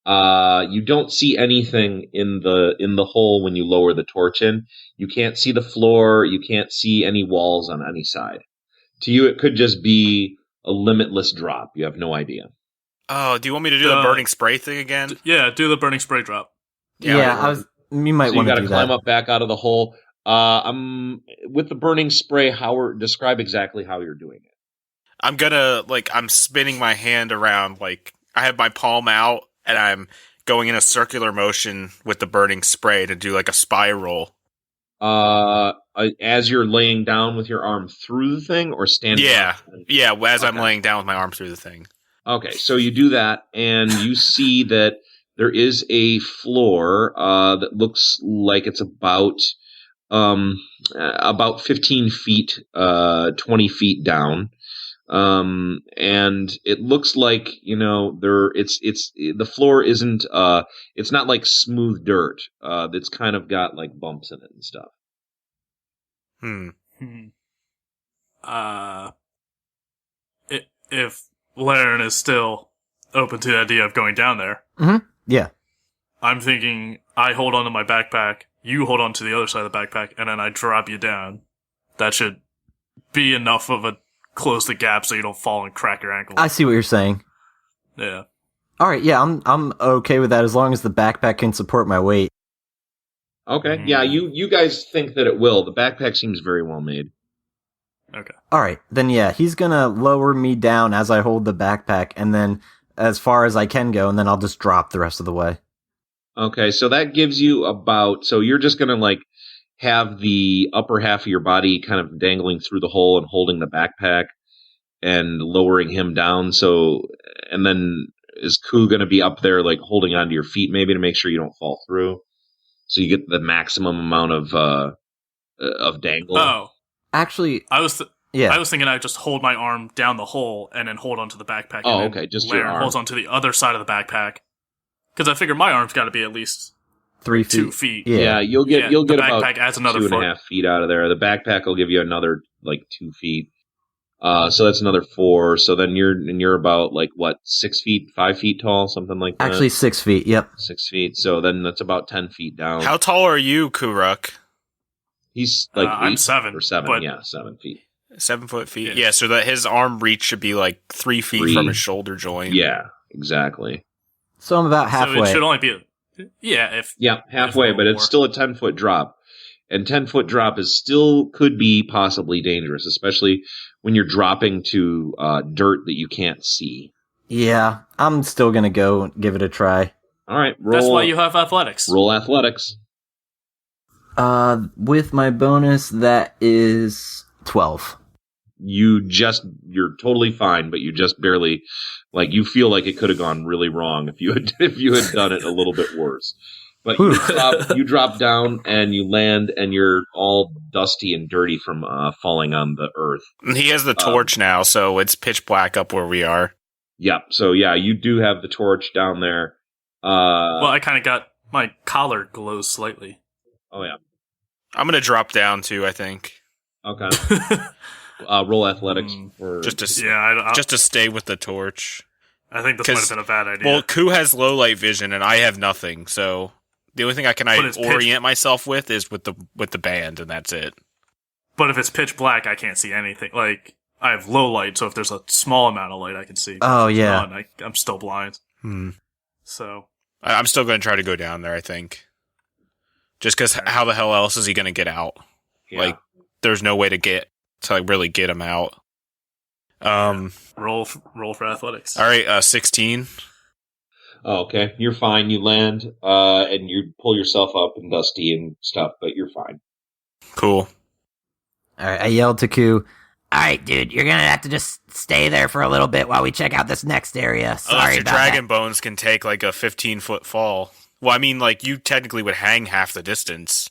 You don't see anything in the hole when you lower the torch in. You can't see the floor. You can't see any walls on any side. To you, it could just be a limitless drop. You have no idea. Oh, do you want me to do the burning spray thing again? Yeah, do the burning spray drop. Yeah, you might So you want got to to do climb that. up back out of the hole. With the burning spray. Describe exactly how you're doing it. I'm I'm spinning my hand around, like, I have my palm out, and I'm going in a circular motion with the burning spray to do, like, a spiral. As you're laying down with your arm through the thing, or standing Yeah. up? Yeah, as I'm Okay. laying down with my arm through the thing. Okay, so you do that, and you see that there is a floor that looks like it's about 15 feet, 20 feet down. And it looks like, the floor isn't, it's not like smooth dirt. It's kind of got like bumps in it and stuff. If Laryn is still open to the idea of going down there, Yeah. I'm thinking I hold on to my backpack, you hold on to the other side of the backpack, and then I drop you down. That should be enough of a close the gap so you don't fall and crack your ankle. I see what you're saying. Yeah. All right, yeah, I'm okay with that as long as the backpack can support my weight. Okay. Yeah, you guys think that it will. The backpack seems very well made. Okay. All right, then yeah, he's gonna lower me down as I hold the backpack, and then as far as I can go, and then I'll just drop the rest of the way. Okay, so that gives you so you're just gonna like have the upper half of your body kind of dangling through the hole and holding the backpack and lowering him down. So, and then is Ku gonna be up there like holding onto your feet maybe to make sure you don't fall through? So you get the maximum amount of dangle. Oh, Actually, I was yeah. I was thinking I'd just hold my arm down the hole and then hold onto the backpack. Oh, and then okay, just your Laryn arm. holds onto the other side of the backpack. Because I figure my arm's got to be at least 3 feet. 2 feet. Yeah, you'll get the about backpack adds another 2.5 feet out of there. The backpack will give you another 2 feet. So that's another 4. So then you're about 6 feet, 5 feet tall, something like that. Actually, 6 feet. Yep. 6 feet. So then that's about 10 feet down. How tall are you, Ku-Ruk? He's I'm 8 7 or 7. but- Yeah, 7 feet. 7 foot feet. Yeah. Yeah, so that his arm reach should be 3 feet from his shoulder joint. Yeah, exactly. So I'm about halfway. So it should only be halfway, but it's still a 10-foot drop. And 10-foot drop could be possibly dangerous, especially when you're dropping to dirt that you can't see. Yeah, I'm still gonna go give it a try. All right, roll. That's why you have athletics. Roll athletics. With my bonus, that is 12. You're totally fine, but you just barely, you feel like it could have gone really wrong if you had done it a little bit worse. But you drop down and you land, and you're all dusty and dirty from falling on the earth. And he has the torch now, so it's pitch black up where we are. Yep. So yeah, you do have the torch down there. Well, I kind of got my collar glows slightly. Oh yeah. I'm gonna drop down too, I think. Okay. Roll athletics for Just to stay with the torch. I think this might have been a bad idea. Well, Ku has low light vision and I have nothing, so the only thing I can orient myself with is with the band, and that's it. But if it's pitch black, I can't see anything. I have low light, so if there's a small amount of light, I can see. Oh yeah, I'm still blind. So I'm still going to try to go down there, I think. Just because how the hell else is he going to get out? Yeah. There's no way to really get him out. Roll for athletics. All right, 16. Oh, okay. You're fine. You land, and you pull yourself up and dusty and stuff, but you're fine. Cool. All right, I yelled to Ku. All right, dude, you're gonna have to just stay there for a little bit while we check out this next area. Sorry your about dragon that. bones can take a 15-foot fall. Well, I mean, you technically would hang half the distance.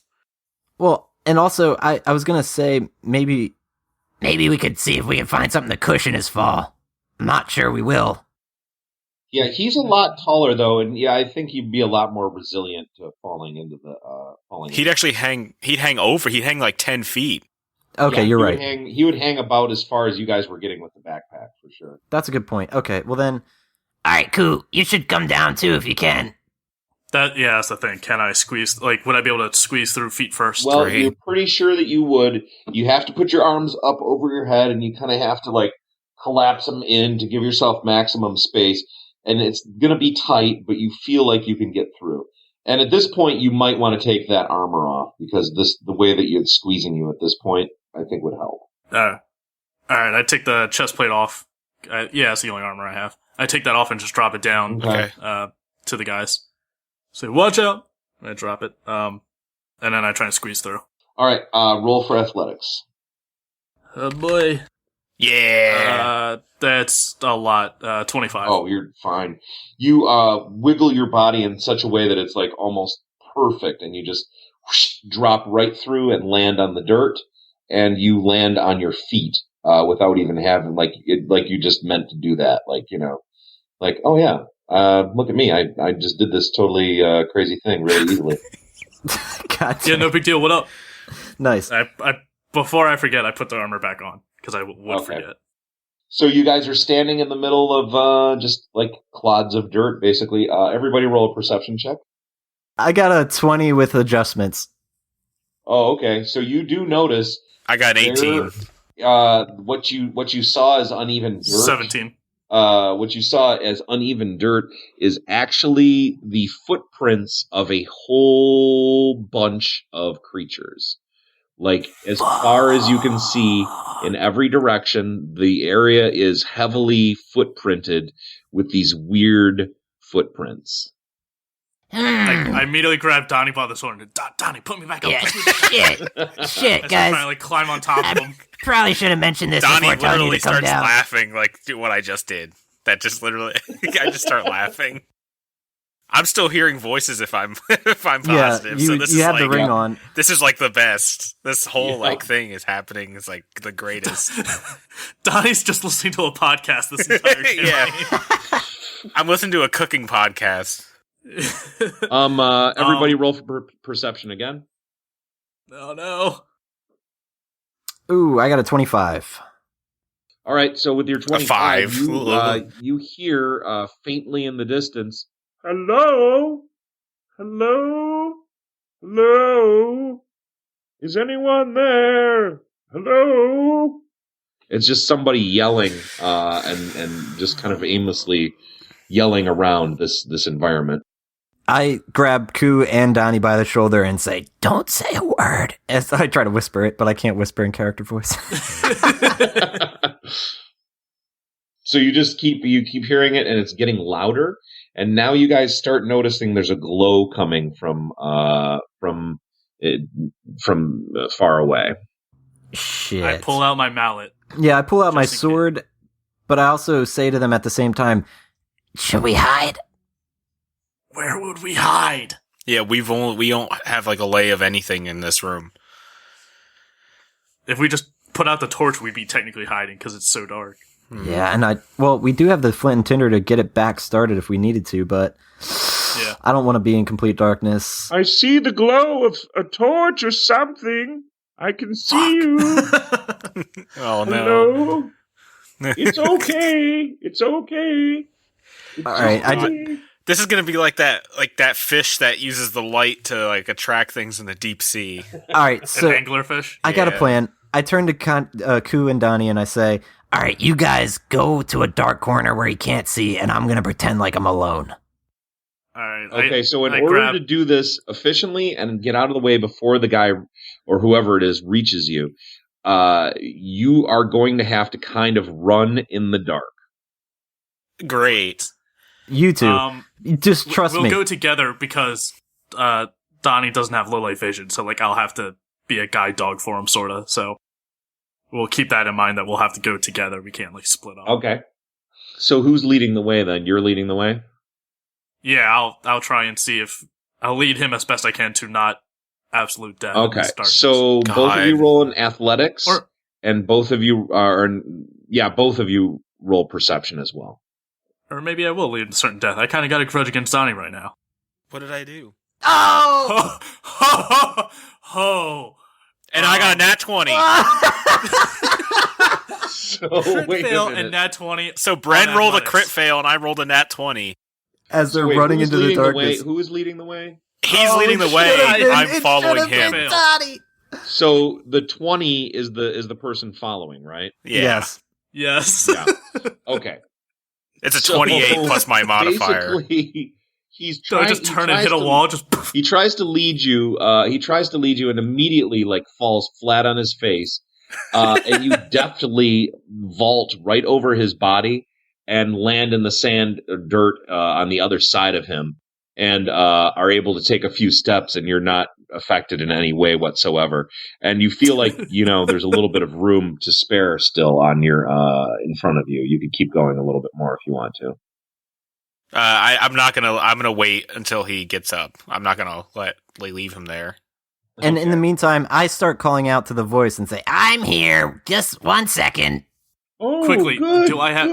Well, and also, I was gonna say maybe we could see if we can find something to cushion his fall. I'm not sure we will. Yeah, he's a lot taller though, and yeah, I think he'd be a lot more resilient to falling into the falling. He'd actually hang. He'd hang over. He'd hang 10 feet. Okay, you're right. He would hang about as far as you guys were getting with the backpack, for sure. That's a good point. Okay, well then... All right, Ku, you should come down too if you can. That's the thing. Can I squeeze, would I be able to squeeze through feet first? Well, you're pretty sure that you would. You have to put your arms up over your head, and you kind of have to, collapse them in to give yourself maximum space. And it's going to be tight, but you feel like you can get through. And at this point, you might want to take that armor off, because the way that it's squeezing you at this point, I think would help. All right, I take the chest plate off. It's the only armor I have. I take that off and just drop it down to the guys. Say, watch out! And I drop it. And then I try to squeeze through. All right, roll for athletics. Oh, boy. Yeah! That's a lot. 25. Oh, you're fine. You wiggle your body in such a way that it's almost perfect, and you just drop right through and land on the dirt, and you land on your feet without even having you just meant to do that. Oh yeah, look at me. I just did this totally crazy thing really easily. God yeah, no big deal. What up? Nice. I before I forget, I put the armor back on because I would forget. So you guys are standing in the middle of just clods of dirt, basically. Everybody roll a perception check. I got a 20 with adjustments. Oh, okay. So you do notice. I got 18. What you saw as uneven dirt. 17. What you saw as uneven dirt is actually the footprints of a whole bunch of creatures. As far as you can see, in every direction, the area is heavily footprinted with these weird footprints. I immediately grabbed Donnie by the shoulder and Donnie, put me back up. Yeah, shit, I guys. finally climb on top of him. Probably should have mentioned this Donnie before telling you literally to come starts down. laughing what I just did. That just literally, I just start laughing. I'm still hearing voices if I'm positive. So this you is have the ring on. This is the best. This whole thing is happening. It's the greatest. Donnie's just listening to a podcast this entire game. Yeah. I'm listening to a cooking podcast. Everybody roll for perception again. Oh, no. Ooh, I got a 25. All right, so with your 25, 5. you hear faintly in the distance, "Hello? Hello? Hello? Is anyone there? Hello?" It's just somebody yelling and just kind of aimlessly yelling around this environment. I grab Ku and Donnie by the shoulder and say, "Don't say a word." As I try to whisper it, but I can't whisper in character voice. So you keep hearing it, and it's getting louder. And now you guys start noticing there's a glow coming from far away. Shit. I pull out my mallet. Yeah, I pull out my Just in sword, but I also say to them at the same time, Should we hide? Where would we hide? Yeah, we don't have like a lay of anything in this room. If we just put out the torch, we'd be technically hiding because it's so dark. yeah, and we do have the flint and tinder to get it back started if we needed to, but Yeah. I don't want to be in complete darkness. I see the glow of a torch or something. I can see you. Oh no! Hello? It's okay. It's okay. It's All right, okay. This is gonna be like that fish that uses the light to like attract things in the deep sea. All right, so An anglerfish? I got a Yeah. plan. I turn to Ku and Donnie and I say, All right, you guys go to a dark corner where he can't see, and I'm going to pretend like I'm alone. All right. Okay, so in I order grab- to do this efficiently and get out of the way before the guy or whoever it is reaches you, you are going to have to kind of run in the dark. Great. "You two, just trust we'll me." go together because Donnie doesn't have low light vision, so like I'll have to be a guide dog for him, sorta. So we'll keep that in mind that we'll have to go together. We can't like split up. Okay. So who's leading the way then? You're leading the way? Yeah, I'll try and see if I'll lead him as best I can to not absolute death. in Okay. this darkness. So both of you God. roll in athletics, Or- and both of you roll perception as well. Or maybe I will lead to certain death. I kind of got a grudge against Donnie right now. What did I do? Oh! Ho! And I got a nat 20. So Crit wait fail a minute. and nat 20. So Bren on rolled a athletics. crit fail, and I rolled a nat 20. As they're Wait, running who's into the leading darkness. Who is leading the way? He's Oh, leading the it way. should've been- I'm it following should've him. been Fail. Donnie. So the 20 is the person following, right? Yeah. Yes. Yes. Yeah. Okay. It's a So, 28 plus my modifier. Basically, he's So I trying. just turn and hit a wall, just He tries to lead you. And immediately like falls flat on his face, and you deftly vault right over his body and land in the sand or dirt on the other side of him, and are able to take a few steps, and you're not affected in any way whatsoever. And you feel like there's a little bit of room to spare still on your in front of you. You could keep going a little bit more if you want to. I'm gonna wait until he gets up. I'm not gonna leave him there. And in the meantime, I start calling out to the voice and say, I'm here. Just 1 second. Oh, Quickly, good, do I have-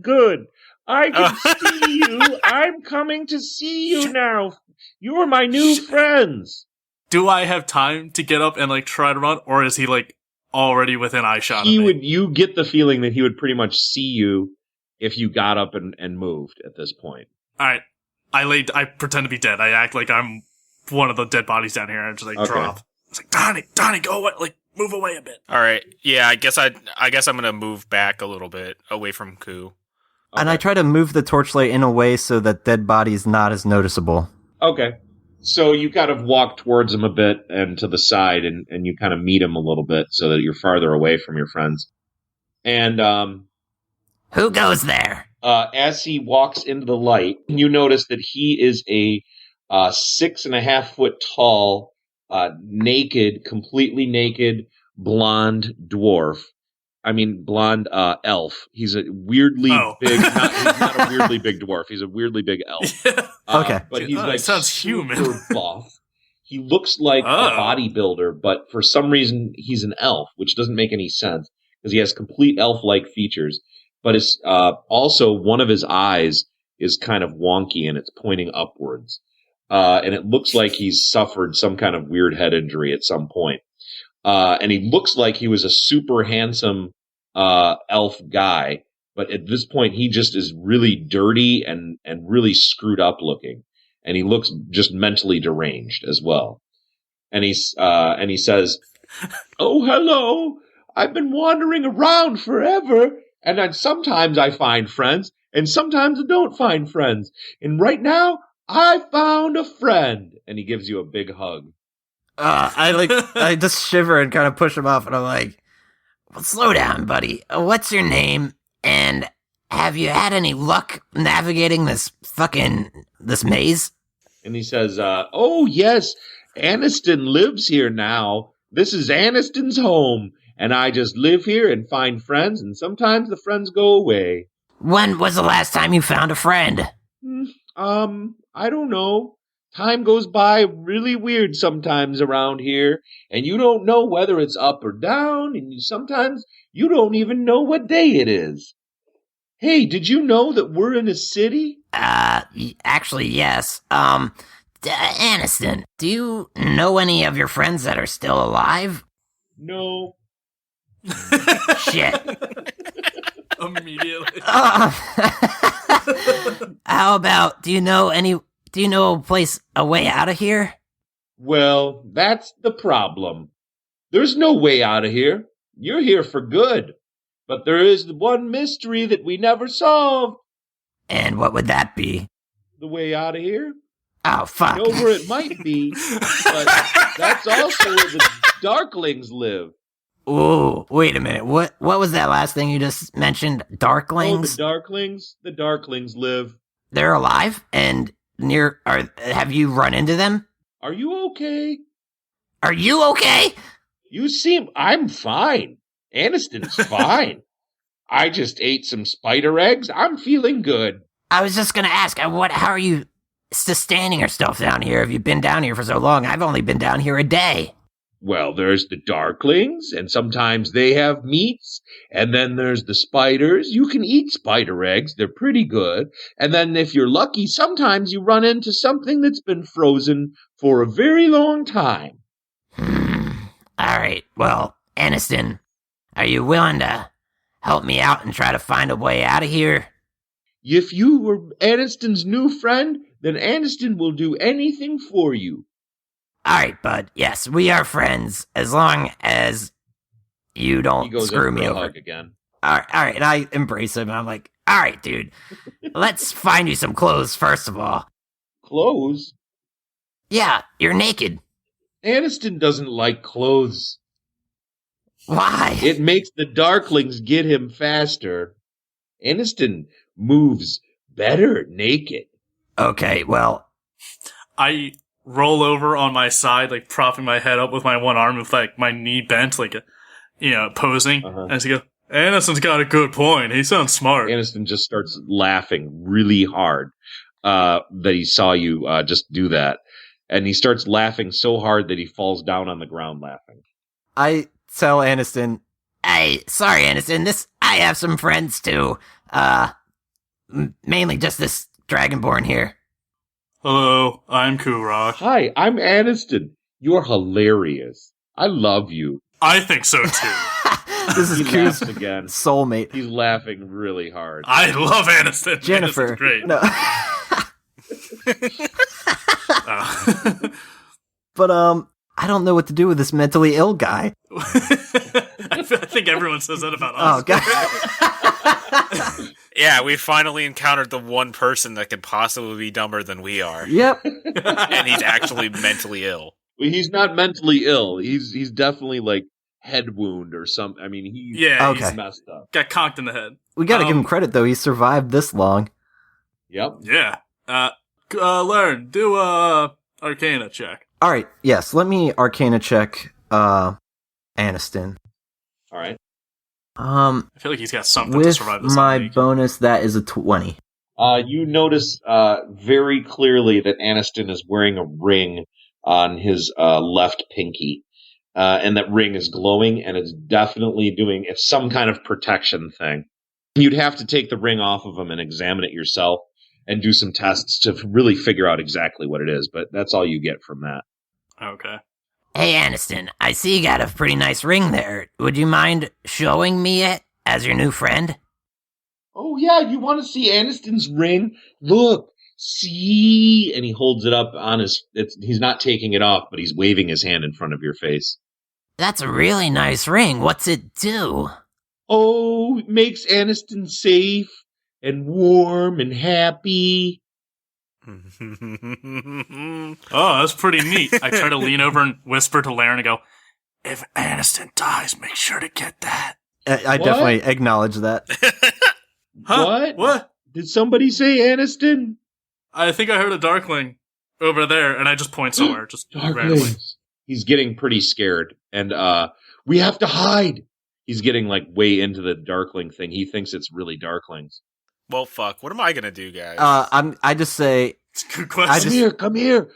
good. I can see you. I'm coming to see you now. You're my new friends. do I have time to get up and like try to run, or is he like already within eye shot of me? You get the feeling that he would pretty much see you if you got up and moved at this point. All right, I pretend to be dead. I act like I'm one of the dead bodies down here, and just like Okay. drop. It's like Donnie, go away, like move away a bit. All right. Yeah. I guess I'm gonna move back a little bit away from Ku. and I try to move the torchlight in a way so that dead body is not as noticeable. Okay. So you kind of walk towards him a bit and to the side, and you kind of meet him a little bit so that you're farther away from your friends. And Who goes there? as he walks into the light, you notice that he is a 6.5 foot tall, completely naked, blonde dwarf. I mean, blonde elf. He's a weirdly Oh. big. He's not a weirdly big dwarf. He's a weirdly big elf. Okay. But he's Oh, like sounds super human. buff. He looks like Oh. a bodybuilder, but for some reason he's an elf, which doesn't make any sense because he has complete elf-like features. But it's also one of his eyes is kind of wonky and it's pointing upwards. And it looks like he's suffered some kind of weird head injury at some point. And he looks like he was a super handsome elf guy, but at this point he just is really dirty and really screwed up looking. And he looks just mentally deranged as well. And he says, "Oh, hello. I've been wandering around forever, and then sometimes I find friends, and sometimes I don't find friends. And right now, I found a friend." And he gives you a big hug. I just shiver and kind of push him off, and I'm like, well, slow down, buddy. What's your name? And have you had any luck navigating this maze? And he says, "Oh, yes, Aniston lives here now. This is Aniston's home, and I just live here and find friends, and sometimes the friends go away." When was the last time you found a friend? I don't know. Time goes by really weird sometimes around here, and you don't know whether it's up or down, and sometimes you don't even know what day it is. Hey, did you know that we're in a city? Actually, yes. Aniston, do you know any of your friends that are still alive? No. Shit. Immediately. How about, do you know a place, a way out of here? Well, that's the problem. There's no way out of here. You're here for good. But there is one mystery that we never solved. And what would that be? The way out of here? Oh, fuck. I know where it might be, but that's also where the Darklings live. Ooh, wait a minute. What was that last thing you just mentioned? Darklings? Oh, the Darklings? The Darklings live. They're alive and have you run into them? Are you okay? Are you okay? I'm fine. Aniston's fine. I just ate some spider eggs. I'm feeling good. I was just gonna ask, how are you sustaining yourself down here? Have you been down here for so long? I've only been down here a day. Well, there's the Darklings, and sometimes they have meats, and then there's the spiders. You can eat spider eggs. They're pretty good. And then if you're lucky, sometimes you run into something that's been frozen for a very long time. All right, well, Aniston, are you willing to help me out and try to find a way out of here? If you were Aniston's new friend, then Aniston will do anything for you. All right, bud. Yes, we are friends as long as you don't screw me over. Hug again. All right. And I embrace him. And I'm like, all right, dude. Let's find you some clothes first of all. Clothes? Yeah, you're naked. Aniston doesn't like clothes. Why? It makes the Darklings get him faster. Aniston moves better naked. Okay, well, I roll over on my side, like propping my head up with my one arm with like my knee bent, like posing. And I go, Aniston's got a good point. He sounds smart. Aniston just starts laughing really hard that he saw you just do that. And he starts laughing so hard that he falls down on the ground laughing. I tell Aniston, sorry, Aniston, I have some friends too. Mainly just this Dragonborn here. Hello, I'm Ku-Ruk. Hi, I'm Aniston. You're hilarious. I love you. I think so too. This is He Ku's laughs again. soulmate. He's laughing really hard. I love Aniston. Jennifer. Aniston's great. No. But I don't know what to do with this mentally ill guy. I think everyone says that about us. Oh god. Yeah, we finally encountered the one person that could possibly be dumber than we are. Yep. And he's actually mentally ill. Well, he's not mentally ill. He's definitely like head wound or something. I mean, he's Okay. messed up. Got conked in the head. We gotta give him credit though. He survived this long. Yep. Yeah. Laryn, do a Arcana check. All right. Yes. Let me Arcana check. Aniston. All right. I feel like he's got something to With survive this my week. bonus, that is a 20. You notice very clearly that Aniston is wearing a ring on his left pinky. And that ring is glowing, and it's definitely it's some kind of protection thing. You'd have to take the ring off of him and examine it yourself. and do some tests to really figure out exactly what it is. But that's all you get from that. Okay. Hey, Aniston, I see you got a pretty nice ring there. Would you mind showing me it as your new friend? Oh, yeah, you want to see Aniston's ring? Look, see? And he holds it up on he's not taking it off, but he's waving his hand in front of your face. That's a really nice ring. What's it do? Oh, it makes Aniston safe and warm and happy. Oh, that's pretty neat. I try to lean over and whisper to Laryn and go, if Aniston dies, make sure to get that. I definitely acknowledge that. Huh? What? Did somebody say Aniston? I think I heard a Darkling over there, and I just point somewhere, just randomly. Darklings. He's getting pretty scared, and we have to hide. He's getting like way into the Darkling thing. He thinks it's really Darklings. Well, fuck. What am I gonna do, guys? I just say, It's a good question. Come here,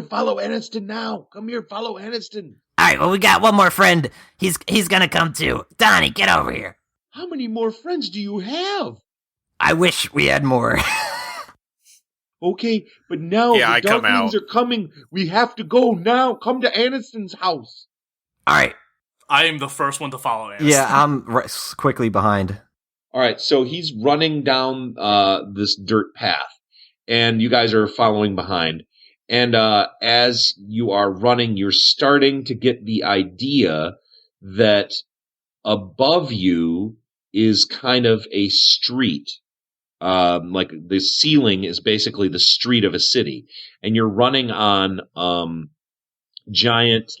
follow Aniston now. Come here, follow Aniston. All right, well, we got one more friend. He's gonna come too. Donnie, get over here. How many more friends do you have? I wish we had more. Okay, but now Yeah, the I come Darklings out. are coming. We have to go now. Come to Aniston's house. All right. I am the first one to follow Aniston. yeah, I'm quickly behind. All right, so he's running down this dirt path, and you guys are following behind. And as you are running, you're starting to get the idea that above you is kind of a street. Like the ceiling is basically the street of a city, and you're running on giant,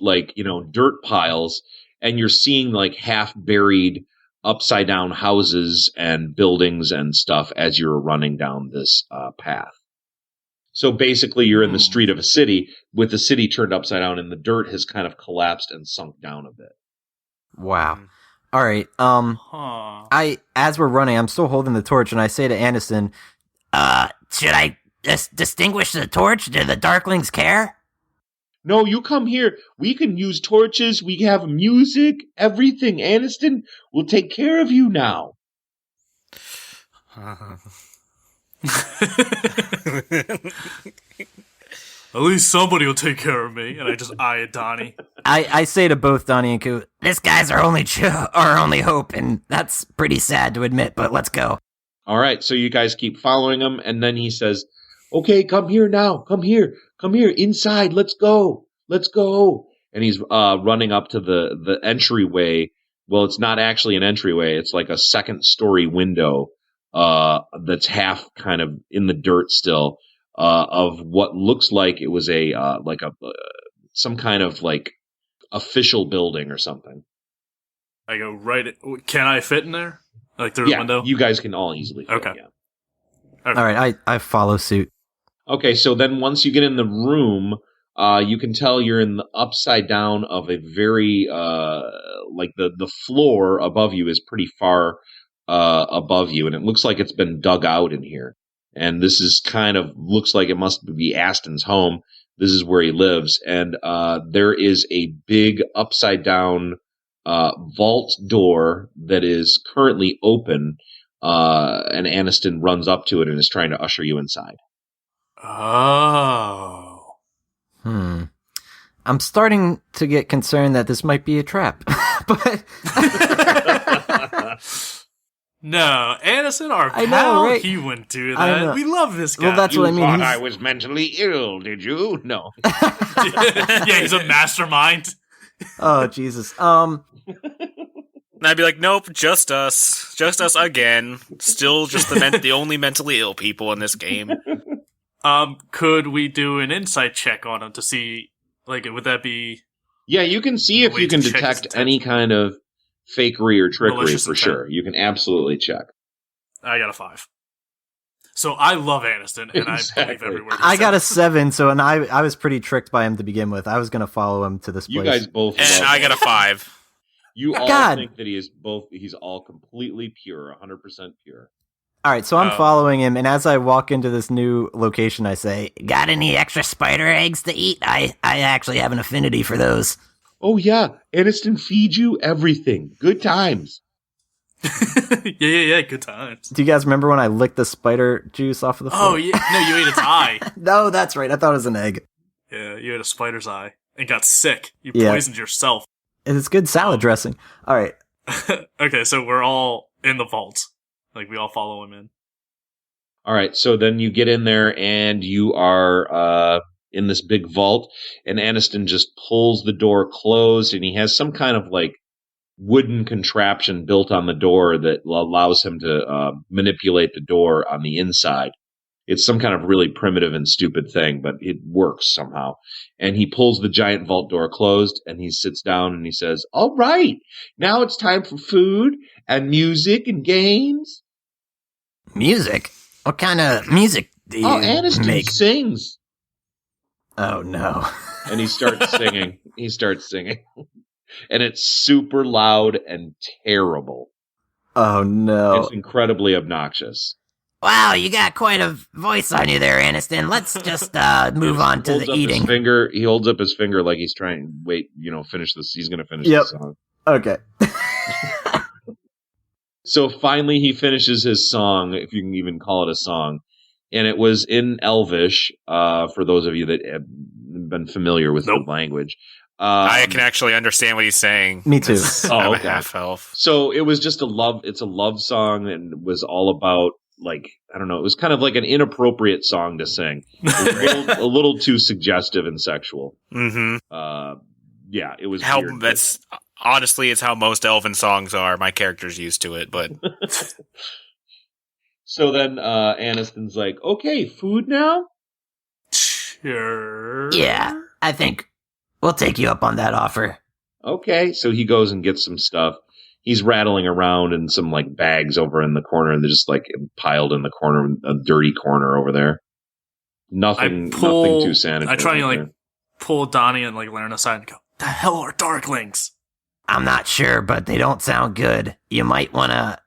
dirt piles, and you're seeing like half buried, upside down houses and buildings and stuff as you're running down this path. So basically, you're in the street of a city with the city turned upside down, and the dirt has kind of collapsed and sunk down a bit. Wow. All right. Huh. As we're running, I'm still holding the torch, and I say to Aniston, Should I distinguish the torch? Do the Darklings care? No, you come here. We can use torches. We have music, everything. Aniston will take care of you now. At least somebody will take care of me. And I just eye at Donnie. I say to both Donnie and Ku, This guy's our only hope, and that's pretty sad to admit, but let's go. All right, so you guys keep following him, and then he says, okay, come here now. Come here, inside. Let's go. And he's running up to the entryway. Well, it's not actually an entryway. It's like a second-story window that's half kind of in the dirt still, of what looks like it was some kind of like official building or something. I go can I fit in there? Like through the window? You guys can all easily fit, Okay. yeah. all right, I follow suit. Okay, so then once you get in the room, you can tell you're in the upside down of a very, the floor above you is pretty far above you, and it looks like it's been dug out in here. And this is looks like it must be Aston's home. This is where he lives. And there is a big upside down vault door that is currently open, and Aniston runs up to it and is trying to usher you inside. Oh. I'm starting to get concerned that this might be a trap. But No, Aniston, our I pal, know, right? he wouldn't do I know. that. We love this guy. Well, that's what I mean. Thought He's- I was mentally ill, did you? No. Yeah, he's a mastermind. oh Jesus. And I'd be like, nope, just us again. Still just the only mentally ill people in this game. Could we do an insight check on him to see, would that be... Yeah, you can see if Way you can to check his detect any kind of fakery or trickery Malicious for intent. sure. You can absolutely check. I got a 5. So I love Aniston, and I Exactly. believe every word he I got a says. 7, so I was pretty tricked by him to begin with. I was gonna follow him to this place. You guys both And love I got a 5. You all God. think that he's all completely pure, 100% pure. All right, so I'm following him, and as I walk into this new location, I say, Got any extra spider eggs to eat? I actually have an affinity for those. Oh yeah, Aniston feeds you everything. Good times. Yeah. Good times. Do you guys remember when I licked the spider juice off of the floor? Oh, yeah. No, you ate its eye. No, that's right. I thought it was an egg. Yeah, you ate a spider's eye and got sick. You Yeah. poisoned yourself. It's good salad dressing. All right. Okay, so we're all in the vault. Like, we all follow him in. All right, so then you get in there and you are in this big vault, and Aniston just pulls the door closed, and he has some kind of like wooden contraption built on the door that allows him to manipulate the door on the inside. It's some kind of really primitive and stupid thing, but it works somehow. And he pulls the giant vault door closed, and he sits down and he says, "All right, now it's time for food and music and games." Music? What kind of music do you Aniston make? sings. Oh, no. And he starts singing. And it's super loud and terrible. Oh, no. It's incredibly obnoxious. Wow, you got quite a voice on you there, Aniston. Let's just move on to the eating. He holds up his finger like he's trying to finish this. He's going to finish Yep. the song. Okay. So finally he finishes his song, if you can even call it a song. And it was in Elvish, for those of you that have been familiar with the language. I can actually understand what he's saying. Me too. I'm a half elf. So it was just it's a love song, and it was all about, like, I don't know, it was kind of like an inappropriate song to sing. It was a little too suggestive and sexual. Mm-hmm. Yeah, it was weird. That's honestly, it's how most elven songs are. My character's used to it, but So then Aniston's like, "Okay, food now?" Sure. Yeah, I think we'll take you up on that offer. Okay, so he goes and gets some stuff. He's rattling around in some like bags over in the corner, and they're just like piled in the corner, a dirty corner over there. Nothing too sanitary. I try and like pull Donnie and like Laryn aside and go, "The hell are darklings?" I'm not sure, but they don't sound good. You might want to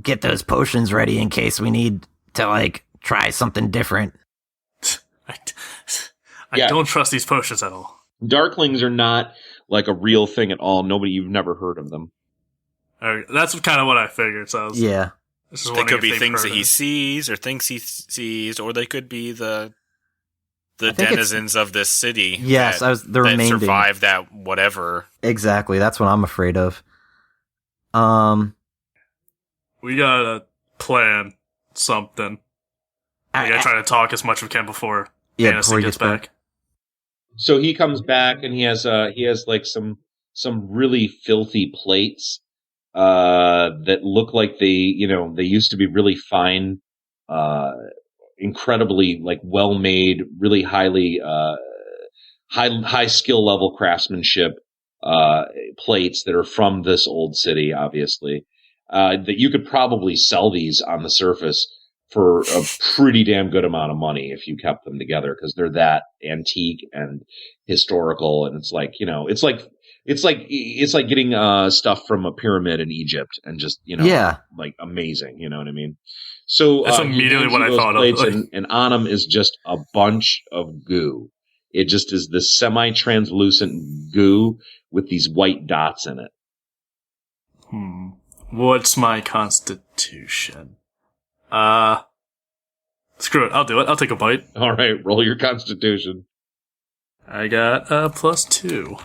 get those potions ready in case we need to like try something different. I don't trust these potions at all. Darklings are not like a real thing at all. You've never heard of them. That's kind of what I figured. So I was, Yeah. they could be things that he sees or thinks he sees, or they could be the denizens of this city. Yes, the that remaining survived that whatever. Exactly. That's what I'm afraid of. We gotta plan something. I gotta try to talk as much as we can before before he gets back. So he comes back and he has like some really filthy plates that look like they used to be really fine, incredibly like well made, really highly high skill level craftsmanship plates that are from this old city, obviously. That you could probably sell these on the surface for a pretty damn good amount of money if you kept them together, because they're that antique and historical, and it's like it's like getting stuff from a pyramid in Egypt and just like amazing, you know what I mean? So that's immediately what I thought of. And on them is just a bunch of goo. It just is this semi-translucent goo with these white dots in it. What's my constitution? Screw it. I'll do it. I'll take a bite. All right, roll your constitution. I got +2.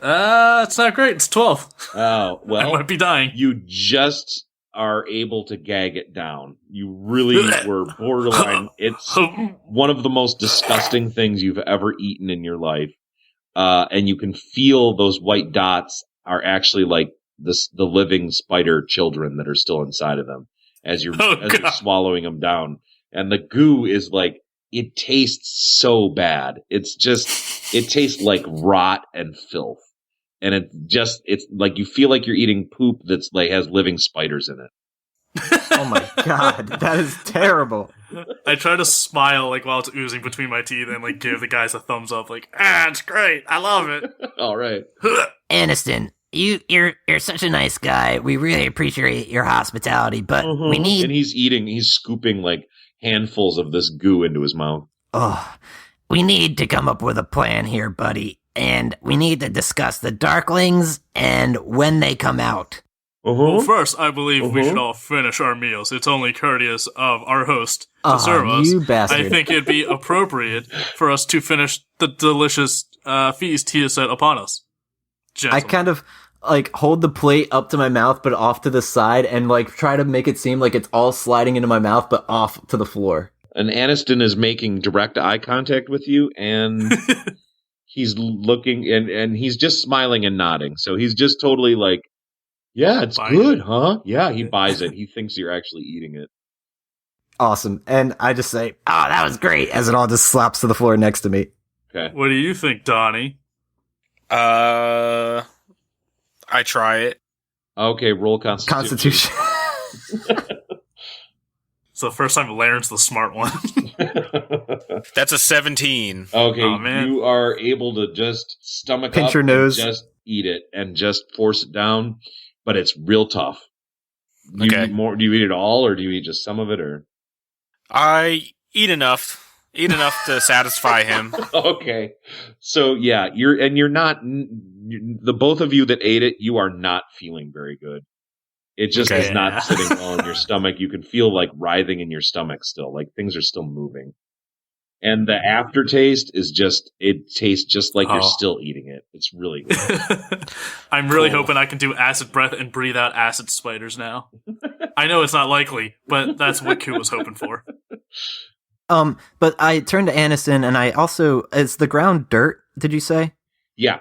It's not great. It's 12. Oh, well. I might be dying. You just are able to gag it down. You really were borderline. It's one of the most disgusting things you've ever eaten in your life. And you can feel those white dots are actually like the living spider children that are still inside of them as you're swallowing them down. And the goo is like, it tastes so bad. It tastes like rot and filth. And it's like you feel like you're eating poop that's like has living spiders in it. Oh my god, that is terrible. I try to smile like while it's oozing between my teeth and like give the guys a thumbs up, like, it's great, I love it. All right, Aniston, you're such a nice guy. We really appreciate your hospitality, but we need. And he's scooping like handfuls of this goo into his mouth. Oh, we need to come up with a plan here, buddy. And we need to discuss the Darklings and when they come out. Well, first, I believe we should all finish our meals. It's only courteous of our host to serve us. You bastard. I think it'd be appropriate for us to finish the delicious feast he has set upon us. I kind of hold the plate up to my mouth, but off to the side, and try to make it seem like it's all sliding into my mouth, but off to the floor. And Aniston is making direct eye contact with you, and he's looking, and he's just smiling and nodding. So he's just totally like, yeah, it's good, huh? Yeah, he buys it. He thinks you're actually eating it. Awesome. And I just say, oh, that was great, as it all just slaps to the floor next to me. Okay. What do you think, Donnie? I try it. Okay, roll Constitution. So the first time Laryn's the smart one. That's a 17. Okay, oh, man. You are able to just stomach pinch up your nose, and just eat it, and just force it down, but it's real tough. Do you eat more? Do you eat it all, or do you eat just some of it? Or I eat enough to satisfy him. Okay, so yeah, you're not the both of you that ate it. You are not feeling very good. It just is not sitting well in your stomach. You can feel writhing in your stomach still, things are still moving. And the aftertaste is it tastes just like you're still eating it. It's really good. I'm really hoping I can do acid breath and breathe out acid spiders now. I know it's not likely, but that's what Ku was hoping for. But I turned to Aniston, and I also, is the ground dirt, did you say? Yeah.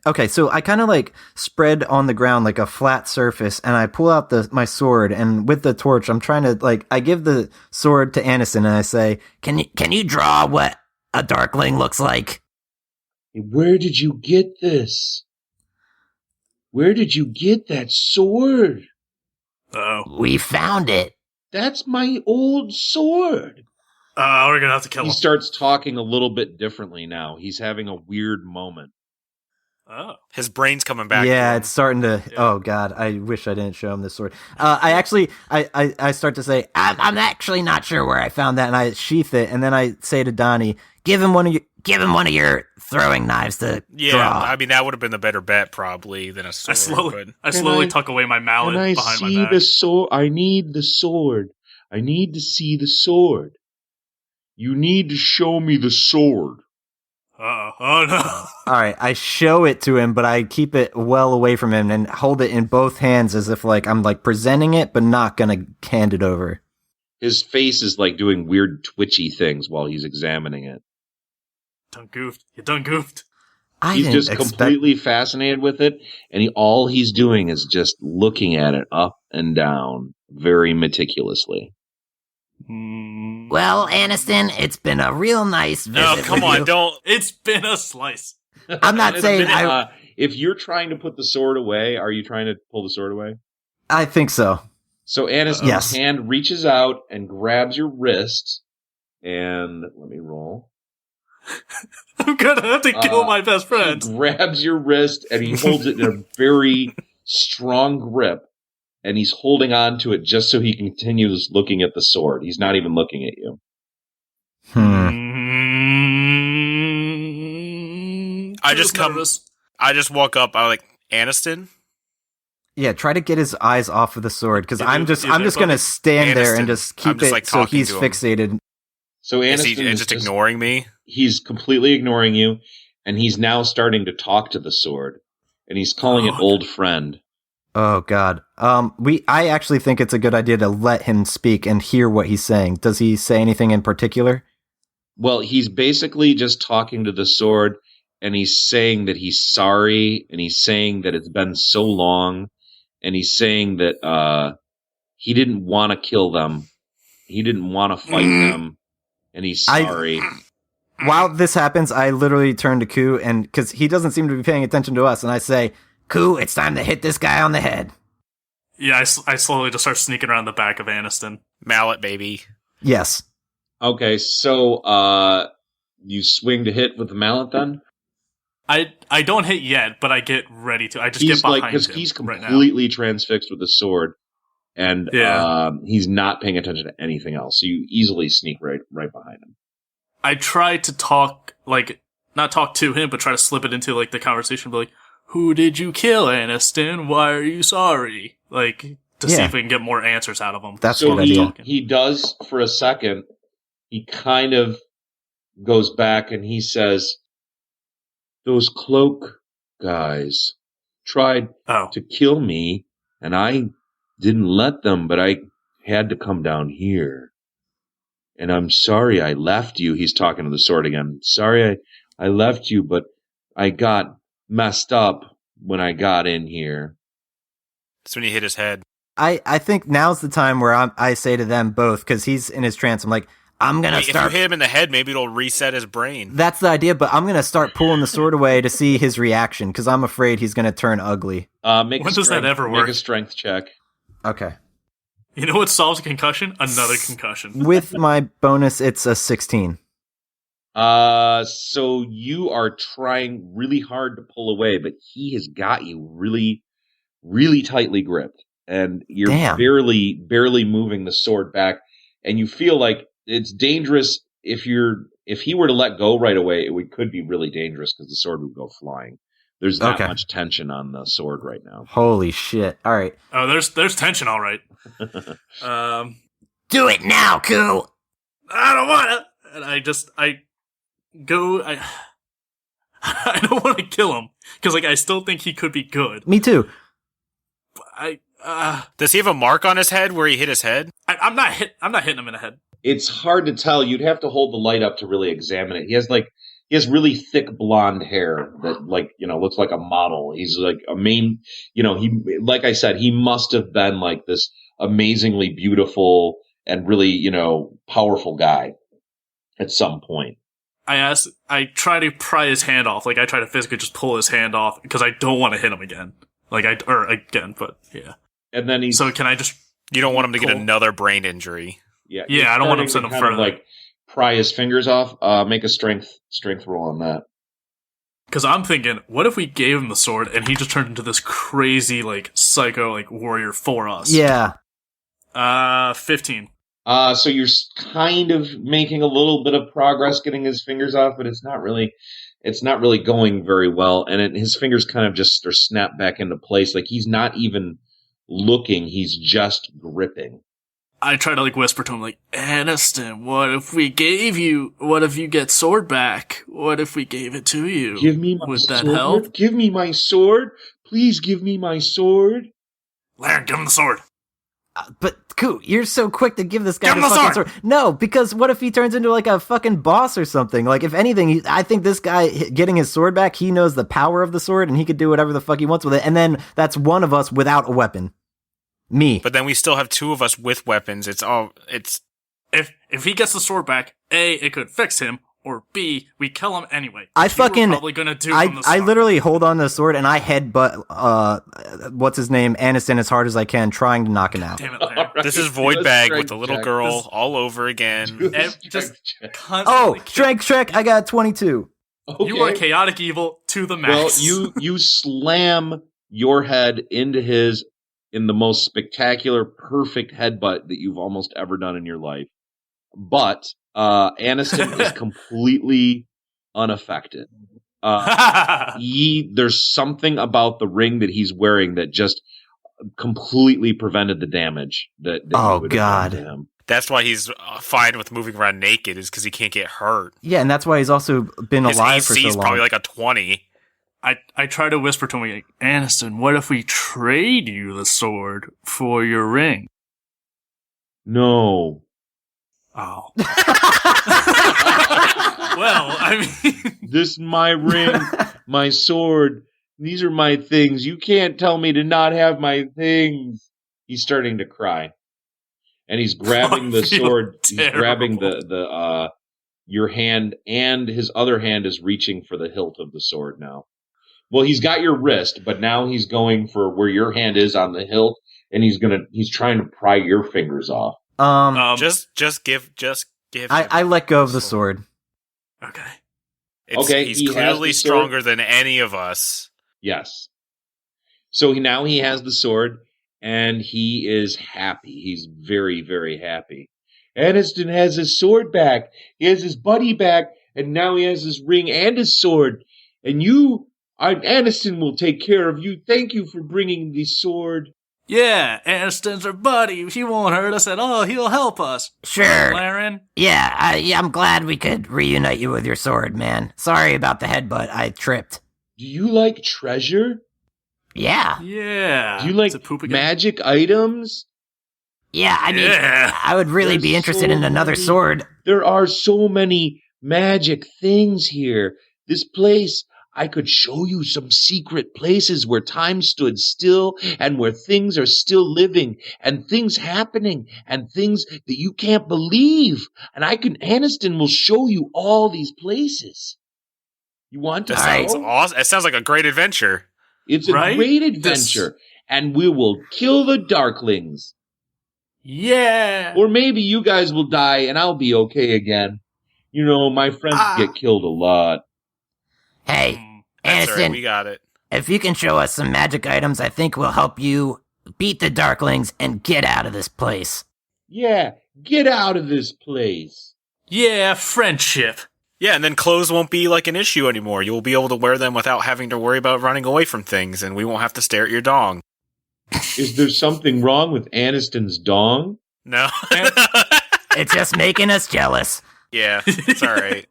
Okay, so I kind of spread on the ground a flat surface, and I pull out my sword, and with the torch, I'm trying to I give the sword to Aniston, and I say, Can you draw what a darkling looks like? Where did you get this? Where did you get that sword? We found it. That's my old sword. We're gonna have to kill him. He starts talking a little bit differently now. He's having a weird moment. Oh. His brain's coming back. Yeah, it's starting to. Yeah. Oh God, I wish I didn't show him this sword. I start to say, I'm actually not sure where I found that, and I sheath it, and then I say to Donnie, give him one of your throwing knives to draw. I mean, that would have been the better bet probably than a sword. I slowly tuck away my mallet behind my back. I see the sword. I need the sword. I need to see the sword. You need to show me the sword. Oh no. All right, I show it to him, but I keep it well away from him and hold it in both hands as if I'm presenting it, but not gonna hand it over. His face is doing weird twitchy things while he's examining it. You done goofed. He's just completely fascinated with it, and all he's doing is just looking at it up and down very meticulously. Well, Aniston, it's been a real nice visit. No, come on, don't. It's been a slice. I'm not saying if you're trying to put the sword away, are you trying to pull the sword away? I think so. So Aniston's hand reaches out and grabs your wrist, and let me roll. I'm gonna have to kill my best friend. He grabs your wrist, and he holds it in a very strong grip. And he's holding on to it just so he continues looking at the sword. He's not even looking at you. I just walk up. I'm like, Aniston? Yeah, try to get his eyes off of the sword, because I'm just gonna stand there and just keep it so he's fixated. So Aniston is just ignoring me? He's completely ignoring you, and he's now starting to talk to the sword. And he's calling it old friend. Oh God. I actually think it's a good idea to let him speak and hear what he's saying. Does he say anything in particular? Well, he's basically just talking to the sword, and he's saying that he's sorry, and he's saying that it's been so long, and he's saying that he didn't want to kill them, he didn't want to fight them, and he's sorry. While this happens, I literally turn to Ku, and because he doesn't seem to be paying attention to us, and I say, Ku, it's time to hit this guy on the head. Yeah, I slowly just start sneaking around the back of Aniston. Mallet, baby. Yes. Okay, so you swing to hit with the mallet then? I don't hit yet, but I get ready to. I just get behind him. Because he's completely transfixed with the sword, and he's not paying attention to anything else. So you easily sneak right behind him. I try to talk, not talk to him, but try to slip it into the conversation. Be like, who did you kill, Aniston? Why are you sorry? Like, to see if we can get more answers out of him. That's what he does for a second. He kind of goes back and he says, those cloak guys tried to kill me, and I didn't let them, but I had to come down here. And I'm sorry I left you. He's talking to the sword again. Sorry I left you, but I got messed up when I got in here. That's when he hit his head. I think now's the time where I say to them both, because he's in his trance, I'm like, I'm going to start... If you hit him in the head, maybe it'll reset his brain. That's the idea, but I'm going to start pulling the sword away to see his reaction, because I'm afraid he's going to turn ugly. When does that ever work? Make a strength check. Okay. You know what solves a concussion? Another concussion. With my bonus, it's a 16. So you are trying really hard to pull away, but he has got you really, really tightly gripped. And you're barely moving the sword back. And you feel like it's dangerous if he were to let go right away, it could be really dangerous because the sword would go flying. There's not much tension on the sword right now. Holy shit. All right. Oh, there's tension, all right. Do it now, Ku! I don't want to. And I don't want to kill him because I still think he could be good. Me too. Does he have a mark on his head where he hit his head? I'm not hitting him in the head. It's hard to tell. You'd have to hold the light up to really examine it. He has really thick blonde hair that looks like a model. He's like like I said, he must have been like this amazingly beautiful and really, powerful guy at some point. I try to pry his hand off. I try to physically just pull his hand off because I don't want to hit him again. But yeah. And then so can I just... You don't want him to get another brain injury. Yeah, I don't want him to send him further. Pry his fingers off. Make a strength roll on that. Because I'm thinking, what if we gave him the sword and he just turned into this crazy, psycho, warrior for us? Yeah. 15. So you're kind of making a little bit of progress getting his fingers off, but it's not really going very well. And his fingers kind of just are snapped back into place. He's not even looking. He's just gripping. I try to whisper to him Aniston, what if you get sword back? What if we gave it to you? Give me my Would sword. that help? Give me my sword. Please give me my sword. Laryn, give him the sword. But Ku, you're so quick to give this guy the fucking sword. No, because what if he turns into a fucking boss or something? If anything, I think this guy getting his sword back, he knows the power of the sword and he could do whatever the fuck he wants with it. And then that's one of us without a weapon. Me. But then we still have two of us with weapons. If he gets the sword back, A, it could fix him, or B, we kill him anyway. Probably gonna do I literally hold on to the sword and I headbutt what's his name, Aniston, as hard as I can, trying to knock him out. Damn it, Laryn. This is Void Bag with the little girl all over again. Strength check, I got 22. Okay. You are chaotic evil to the max. Well, you slam your head into his in the most spectacular, perfect headbutt that you've almost ever done in your life. But Aniston is completely unaffected. There's something about the ring that he's wearing that just completely prevented the damage that oh God. To him. That's why he's fine with moving around naked, is because he can't get hurt. Yeah, and that's why he's also been alive for so long. His AC is probably a 20. I try to whisper to him, Aniston, what if we trade you the sword for your ring? No. Oh. Well, This is my ring, my sword. These are my things. You can't tell me to not have my things. He's starting to cry. And he's grabbing the sword. Terrible. He's grabbing your hand, and his other hand is reaching for the hilt of the sword now. Well, he's got your wrist, but now he's going for where your hand is on the hilt, and he's trying to pry your fingers off. Just give. I let go of the sword. Okay. He's clearly stronger than any of us. Yes. So now he has the sword, and he is happy. He's very, very happy. Aniston has his sword back. He has his buddy back, and now he has his ring and his sword. And you Aniston will take care of you. Thank you for bringing the sword. Yeah, Aniston's our buddy. He won't hurt us at all. He'll help us. Sure. Laryn? Yeah, I'm glad we could reunite you with your sword, man. Sorry about the headbutt. I tripped. Do you like treasure? Yeah. Yeah. Do you like magic items? Yeah, I mean, I would really be interested in another sword. There are so many magic things here. This place, I could show you some secret places where time stood still and where things are still living and things happening and things that you can't believe. And Aniston will show you all these places. You want to That sounds awesome. It sounds like a great adventure. It's a great adventure. And we will kill the Darklings. Yeah. Or maybe you guys will die and I'll be okay again. You know, my friends get killed a lot. Hey, That's Aniston, right, we got it. if you can show us some magic items, I think we'll help you beat the Darklings and get out of this place. Yeah, get out of this place. Yeah, friendship. Yeah, and then clothes won't be like an issue anymore. You'll be able to wear them without having to worry about running away from things, and we won't have to stare at your dong. Is there something wrong with Aniston's dong? No. It's just making us jealous. Yeah, it's all right.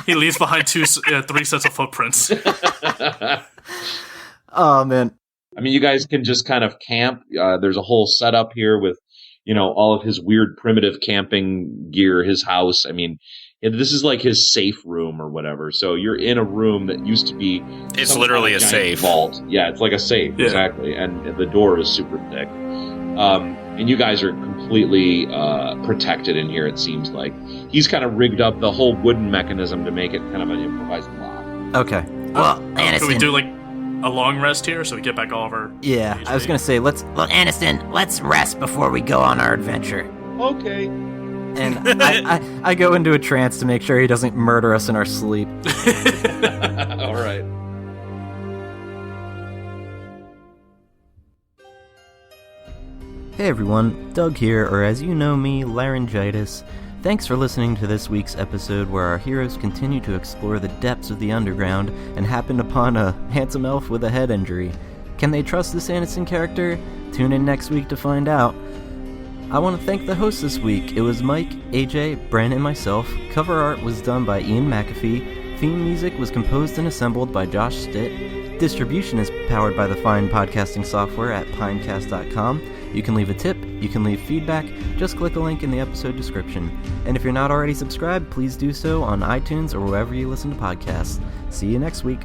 he leaves behind 3 sets of footprints. Oh, man. I mean, you guys can just kind of camp. There's a whole setup here with, all of his weird primitive camping gear, his house. I mean, this is like his safe room or whatever. So you're in a room that used to be... It's literally a safe. Vault. Yeah, it's like a safe, exactly. And the door is super thick. And you guys are completely protected in here, it seems like. He's kind of rigged up the whole wooden mechanism to make it kind of an improvised lock. Okay. Well, Aniston... Can we do, a long rest here so we get back all of our... Yeah, I was going to say, Well, Aniston, let's rest before we go on our adventure. Okay. and I go into a trance to make sure he doesn't murder us in our sleep. All right. Hey everyone, Doug here, or as you know me, Laryn Gitis. Thanks for listening to this week's episode where our heroes continue to explore the depths of the underground and happen upon a handsome elf with a head injury. Can they trust this Aniston character? Tune in next week to find out. I want to thank the hosts this week. It was Mike, AJ, Bren, and myself. Cover art was done by Ian McAfee. Theme music was composed and assembled by Josh Stitt. Distribution is powered by the fine podcasting software at pinecast.com. You can leave a tip, you can leave feedback, just click a link in the episode description. And if you're not already subscribed, please do so on iTunes or wherever you listen to podcasts. See you next week.